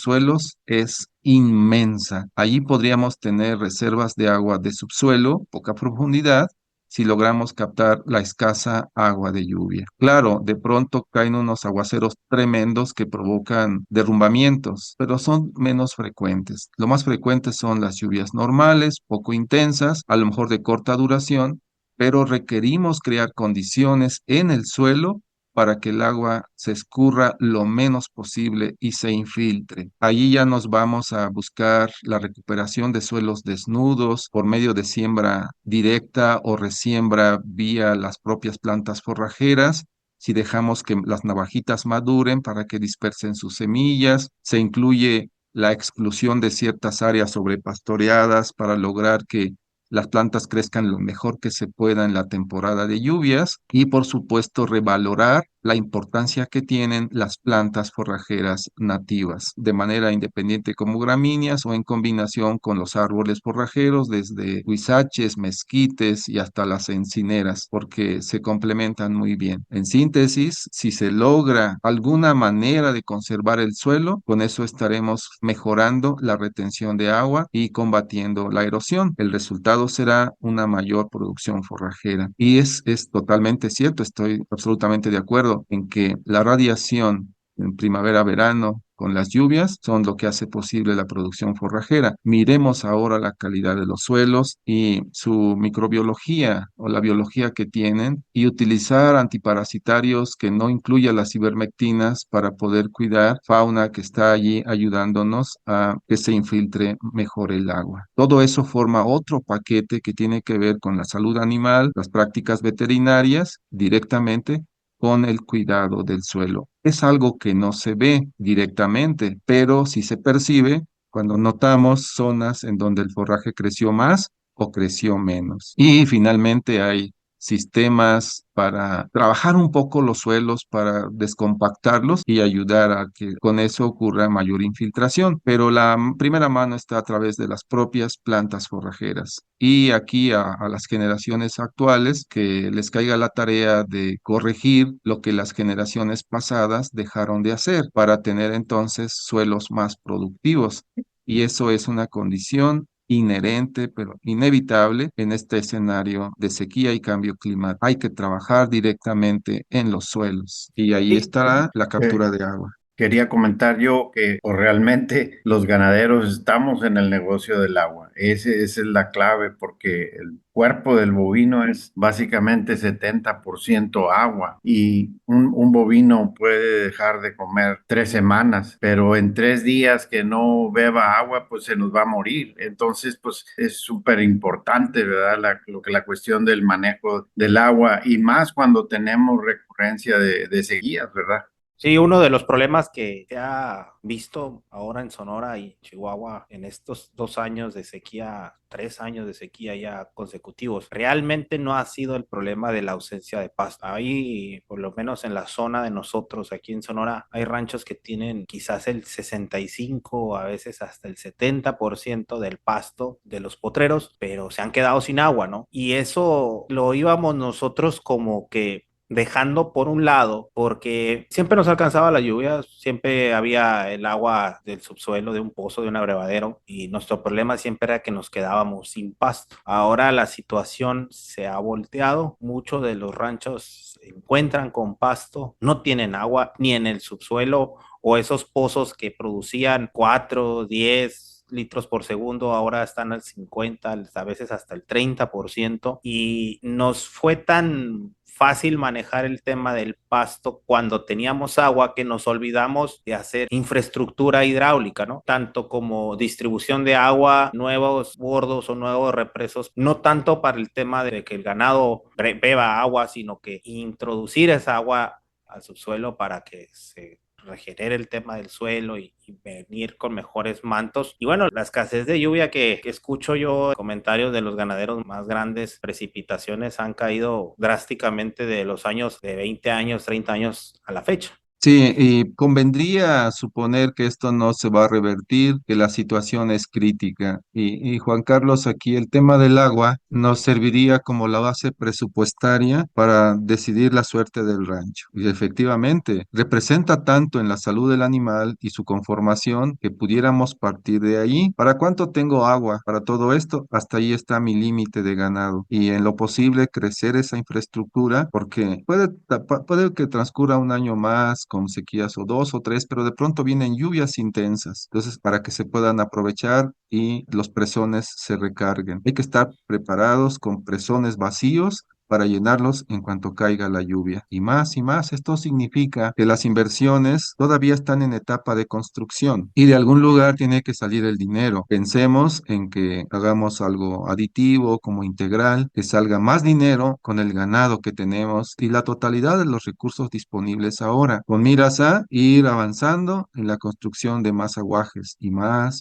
suelos es inmensa. Allí podríamos tener reservas de agua de subsuelo, poca profundidad, si logramos captar la escasa agua de lluvia. Claro, de pronto caen unos aguaceros tremendos que provocan derrumbamientos, pero son menos frecuentes. Lo más frecuente son las lluvias normales, poco intensas, a lo mejor de corta duración, pero requerimos crear condiciones en el suelo para que el agua se escurra lo menos posible y se infiltre. Allí ya nos vamos a buscar la recuperación de suelos desnudos por medio de siembra directa o resiembra vía las propias plantas forrajeras. Si dejamos que las navajitas maduren para que dispersen sus semillas, se incluye la exclusión de ciertas áreas sobrepastoreadas para lograr que las plantas crezcan lo mejor que se pueda en la temporada de lluvias y por supuesto revalorar la importancia que tienen las plantas forrajeras nativas de manera independiente como gramíneas o en combinación con los árboles forrajeros desde huizaches, mezquites y hasta las encineras porque se complementan muy bien. En síntesis, si se logra alguna manera de conservar el suelo, con eso estaremos mejorando la retención de agua y combatiendo la erosión. El resultado será una mayor producción forrajera. Y es totalmente cierto, estoy absolutamente de acuerdo en que la radiación en primavera-verano con las lluvias son lo que hace posible la producción forrajera. Miremos ahora la calidad de los suelos y su microbiología o la biología que tienen y utilizar antiparasitarios que no incluyan las ivermectinas para poder cuidar fauna que está allí ayudándonos a que se infiltre mejor el agua. Todo eso forma otro paquete que tiene que ver con la salud animal, las prácticas veterinarias directamente con el cuidado del suelo. Es algo que no se ve directamente, pero sí se percibe cuando notamos zonas en donde el forraje creció más o creció menos. Y finalmente hay sistemas para trabajar un poco los suelos, para descompactarlos y ayudar a que con eso ocurra mayor infiltración. Pero la primera mano está a través de las propias plantas forrajeras. Y aquí a las generaciones actuales que les caiga la tarea de corregir lo que las generaciones pasadas dejaron de hacer para tener entonces suelos más productivos. Y eso es una condición inherente, pero inevitable en este escenario de sequía y cambio climático. Hay que trabajar directamente en los suelos y ahí Sí, estará la eh, captura de agua. quería comentar yo que pues, realmente los ganaderos estamos en el negocio del agua. Esa es la clave porque el cuerpo del bovino es básicamente 70% agua y un bovino puede dejar de comer 3 semanas, pero en 3 días que no beba agua, pues se nos va a morir. Entonces, pues es súper importante, ¿verdad? La cuestión del manejo del agua y más cuando tenemos recurrencia de sequías, ¿verdad? Sí, uno de los problemas que se ha visto ahora en Sonora y Chihuahua en estos 2 años de sequía, 3 años de sequía ya consecutivos, realmente no ha sido el problema de la ausencia de pasto. Ahí, por lo menos en la zona de nosotros, aquí en Sonora, hay ranchos que tienen quizás el 65, a veces hasta el 70% del pasto de los potreros, pero se han quedado sin agua, ¿no? Y eso lo íbamos nosotros como que dejando por un lado, porque siempre nos alcanzaba la lluvia, siempre había el agua del subsuelo, de un pozo, de un abrevadero, y nuestro problema siempre era que nos quedábamos sin pasto. Ahora la situación se ha volteado, muchos de los ranchos se encuentran con pasto, no tienen agua ni en el subsuelo o esos pozos que producían 4, 10 litros por segundo, ahora están al 50, a veces hasta el 30%, y nos fue tan fácil manejar el tema del pasto cuando teníamos agua que nos olvidamos de hacer infraestructura hidráulica, ¿no? Tanto como distribución de agua, nuevos bordos o nuevos represos, no tanto para el tema de que el ganado beba agua, sino que introducir esa agua al subsuelo para que se regenere el tema del suelo y venir con mejores mantos. Y bueno, la escasez de lluvia que escucho yo, comentarios de los ganaderos más grandes, precipitaciones han caído drásticamente de los años de 20 años, 30 años a la fecha. Sí, y convendría suponer que esto no se va a revertir, que la situación es crítica. Y Juan Carlos, aquí el tema del agua nos serviría como la base presupuestaria para decidir la suerte del rancho. Y efectivamente, representa tanto en la salud del animal y su conformación que pudiéramos partir de ahí. ¿Para cuánto tengo agua? Para todo esto, hasta ahí está mi límite de ganado. Y en lo posible crecer esa infraestructura, porque puede que transcurra un año más con sequías o dos o tres, pero de pronto vienen lluvias intensas. Entonces, para que se puedan aprovechar y los presones se recarguen. Hay que estar preparados con presones vacíos para llenarlos en cuanto caiga la lluvia. Y más y más, esto significa que las inversiones todavía están en etapa de construcción y de algún lugar tiene que salir el dinero. Pensemos en que hagamos algo aditivo como integral, que salga más dinero con el ganado que tenemos y la totalidad de los recursos disponibles ahora, con miras a ir avanzando en la construcción de más aguajes y más,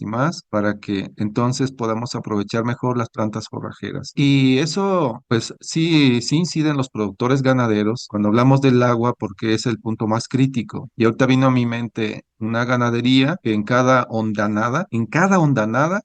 para que entonces podamos aprovechar mejor las plantas forrajeras. Y eso, pues sí incide en los productores ganaderos cuando hablamos del agua porque es el punto más crítico. Y ahorita vino a mi mente una ganadería que en cada hondanada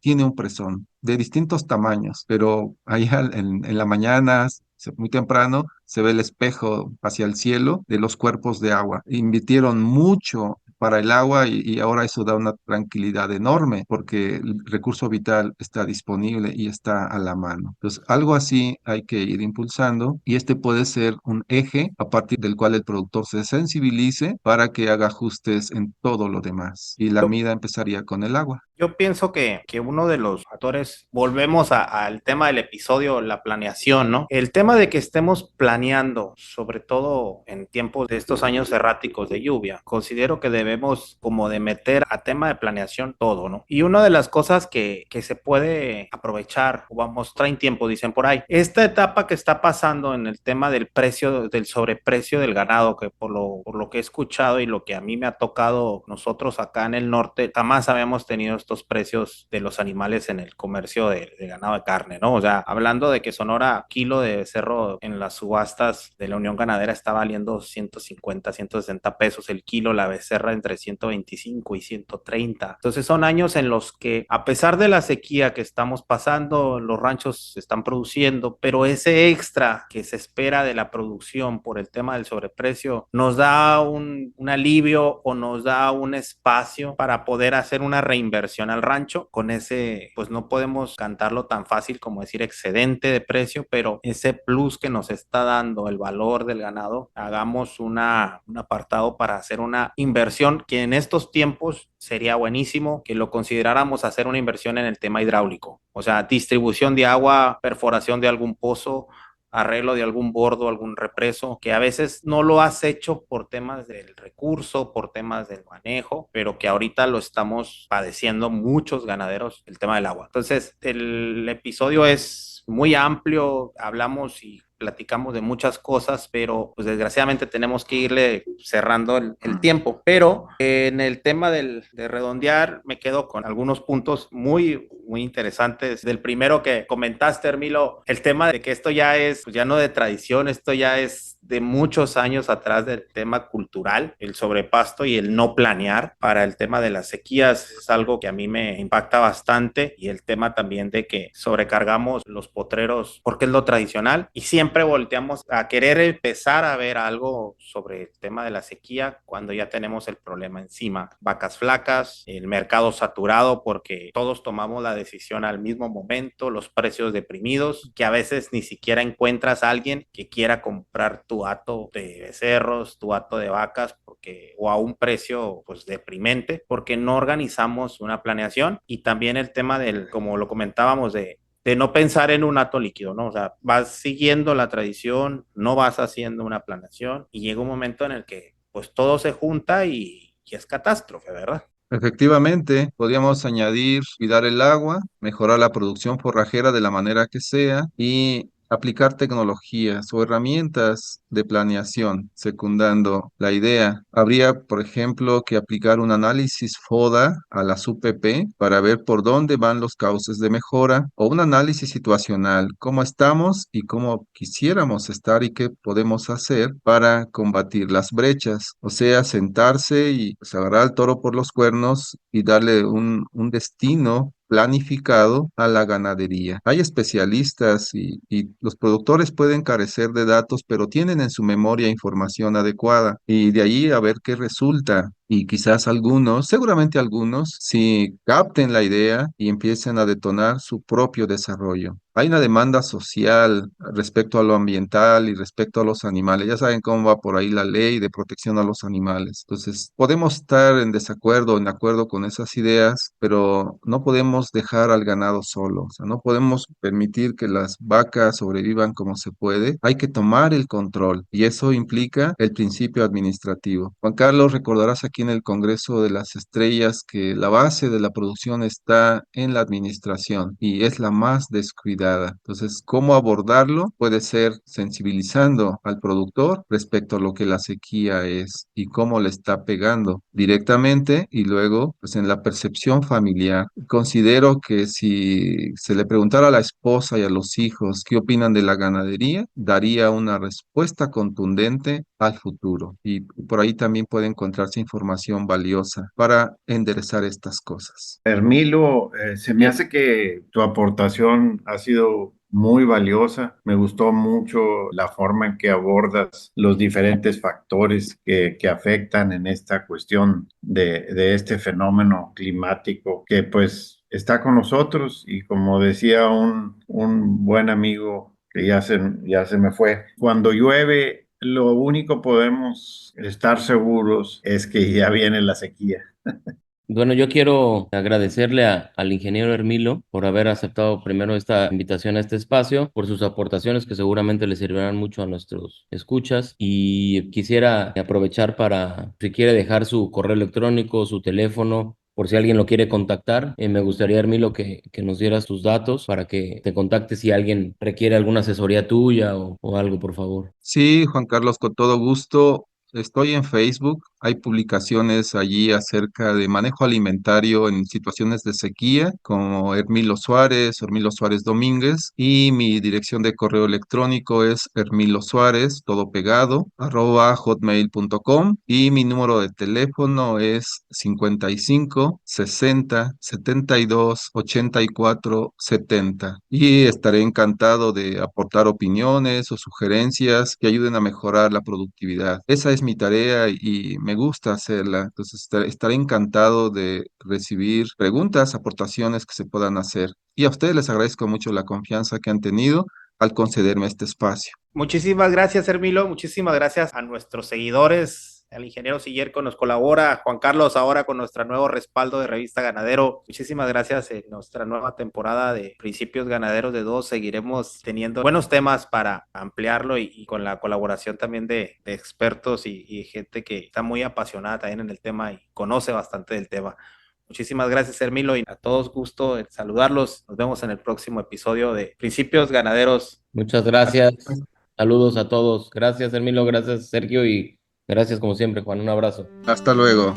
tiene un presón de distintos tamaños, pero allá en la mañana, muy temprano, se ve el espejo hacia el cielo de los cuerpos de agua. Invirtieron mucho para el agua y ahora eso da una tranquilidad enorme porque el recurso vital está disponible y está a la mano. Entonces, algo así hay que ir impulsando y este puede ser un eje a partir del cual el productor se sensibilice para que haga ajustes en todo lo demás. Y la mida empezaría con el agua. Yo pienso que uno de los factores, volvemos al tema del episodio, la planeación, ¿no? El tema de que estemos planeando, sobre todo en tiempos de estos años erráticos de lluvia, considero que debemos como de meter a tema de planeación todo, ¿no? Y una de las cosas que se puede aprovechar, o vamos, traen tiempo, dicen por ahí, esta etapa que está pasando en el tema del precio, del sobreprecio del ganado, que por lo que he escuchado y lo que a mí me ha tocado nosotros acá en el norte, jamás habíamos tenido estos precios de los animales en el comercio de ganado de carne, ¿no? O sea, hablando de que Sonora, kilo de becerro en las subastas de la Unión Ganadera está valiendo 150, 160 pesos el kilo, la becerra entre 125 y 130. Entonces son años en los que, a pesar de la sequía que estamos pasando, los ranchos se están produciendo, pero ese extra que se espera de la producción por el tema del sobreprecio nos da un alivio o nos da un espacio para poder hacer una reinversión al rancho. Con ese, pues no podemos cantarlo tan fácil como decir excedente de precio, pero ese plus que nos está dando el valor del ganado, hagamos un apartado para hacer una inversión que en estos tiempos sería buenísimo que lo consideráramos hacer una inversión en el tema hidráulico, o sea, distribución de agua, perforación de algún pozo, arreglo de algún bordo, algún represo, que a veces no lo has hecho por temas del recurso, por temas del manejo, pero que ahorita lo estamos padeciendo muchos ganaderos, el tema del agua. Entonces, el episodio es muy amplio, hablamos y platicamos de muchas cosas, pero pues desgraciadamente tenemos que irle cerrando el tiempo. Pero en el tema de redondear, me quedo con algunos puntos muy interesantes. Del primero que comentaste, Hermilo, el tema de que esto ya es, pues ya no de tradición, esto ya es de muchos años atrás del tema cultural, el sobrepasto y el no planear para el tema de las sequías es algo que a mí me impacta bastante y el tema también de que sobrecargamos los potreros porque es lo tradicional y siempre volteamos a querer empezar a ver algo sobre el tema de la sequía cuando ya tenemos el problema encima. Vacas flacas, el mercado saturado porque todos tomamos la decisión al mismo momento, los precios deprimidos, que a veces ni siquiera encuentras a alguien que quiera comprar tu hato de becerros, tu hato de vacas, porque, o a un precio pues deprimente, porque no organizamos una planeación y también el tema del, como lo comentábamos, de no pensar en un hato líquido, ¿no? O sea, vas siguiendo la tradición, no vas haciendo una planeación y llega un momento en el que pues todo se junta y es catástrofe, ¿verdad? Efectivamente, podríamos añadir cuidar el agua, mejorar la producción forrajera de la manera que sea y aplicar tecnologías o herramientas de planeación, secundando la idea. Habría, por ejemplo, que aplicar un análisis FODA a las UPP para ver por dónde van los cauces de mejora, o un análisis situacional, cómo estamos y cómo quisiéramos estar y qué podemos hacer para combatir las brechas. O sea, sentarse y pues, agarrar al toro por los cuernos y darle un destino planificado a la ganadería. Hay especialistas y los productores pueden carecer de datos, pero tienen en su memoria información adecuada y de ahí a ver qué resulta. Y quizás algunos, seguramente algunos, si capten la idea y empiecen a detonar su propio desarrollo. Hay una demanda social respecto a lo ambiental y respecto a los animales. Ya saben cómo va por ahí la ley de protección a los animales. Entonces, podemos estar en desacuerdo o en acuerdo con esas ideas, pero no podemos dejar al ganado solo. O sea, no podemos permitir que las vacas sobrevivan como se puede. Hay que tomar el control y eso implica el principio administrativo. Juan Carlos, recordarás aquí en el Congreso de las Estrellas que la base de la producción está en la administración y es la más descuidada. Entonces, ¿cómo abordarlo? Puede ser sensibilizando al productor respecto a lo que la sequía es y cómo le está pegando directamente y luego, pues en la percepción familiar. Considero que si se le preguntara a la esposa y a los hijos qué opinan de la ganadería, daría una respuesta contundente al futuro. Y por ahí también puede encontrarse información valiosa para enderezar estas cosas. Hermilo, se me hace que tu aportación ha sido muy valiosa. Me gustó mucho la forma en que abordas los diferentes factores que afectan en esta cuestión de este fenómeno climático que pues está con nosotros y como decía un buen amigo que ya se me fue, cuando llueve, lo único podemos estar seguros es que ya viene la sequía. Bueno, yo quiero agradecerle al ingeniero Hermilo por haber aceptado primero esta invitación a este espacio, por sus aportaciones que seguramente le servirán mucho a nuestros escuchas y quisiera aprovechar para, si quiere dejar su correo electrónico, su teléfono, por si alguien lo quiere contactar, me gustaría, Hermilo, que nos dieras tus datos para que te contacte si alguien requiere alguna asesoría tuya o algo, por favor. Sí, Juan Carlos, con todo gusto. Estoy en Facebook. Hay publicaciones allí acerca de manejo alimentario en situaciones de sequía, como Hermilo Suárez, Hermilo Suárez Domínguez, y mi dirección de correo electrónico es Hermilo Suárez, todo pegado, @hotmail.com, y mi número de teléfono es 55 60 72 84 70. Y estaré encantado de aportar opiniones o sugerencias que ayuden a mejorar la productividad. Esa es mi tarea y me gusta hacerla. Entonces estaré encantado de recibir preguntas, aportaciones que se puedan hacer. Y a ustedes les agradezco mucho la confianza que han tenido al concederme este espacio. Muchísimas gracias, Hermilo. Muchísimas gracias a nuestros seguidores. El ingeniero Sillerco nos colabora, Juan Carlos ahora con nuestro nuevo respaldo de Revista Ganadero. Muchísimas gracias. En nuestra nueva temporada de Principios Ganaderos de 2 seguiremos teniendo buenos temas para ampliarlo y con la colaboración también de expertos y gente que está muy apasionada también en el tema y conoce bastante del tema. Muchísimas gracias, Hermilo, y a todos gusto en saludarlos. Nos vemos en el próximo episodio de Principios Ganaderos. Muchas gracias. Saludos a todos. Gracias, Hermilo. Gracias, Sergio. Y gracias, como siempre, Juan. Un abrazo. Hasta luego.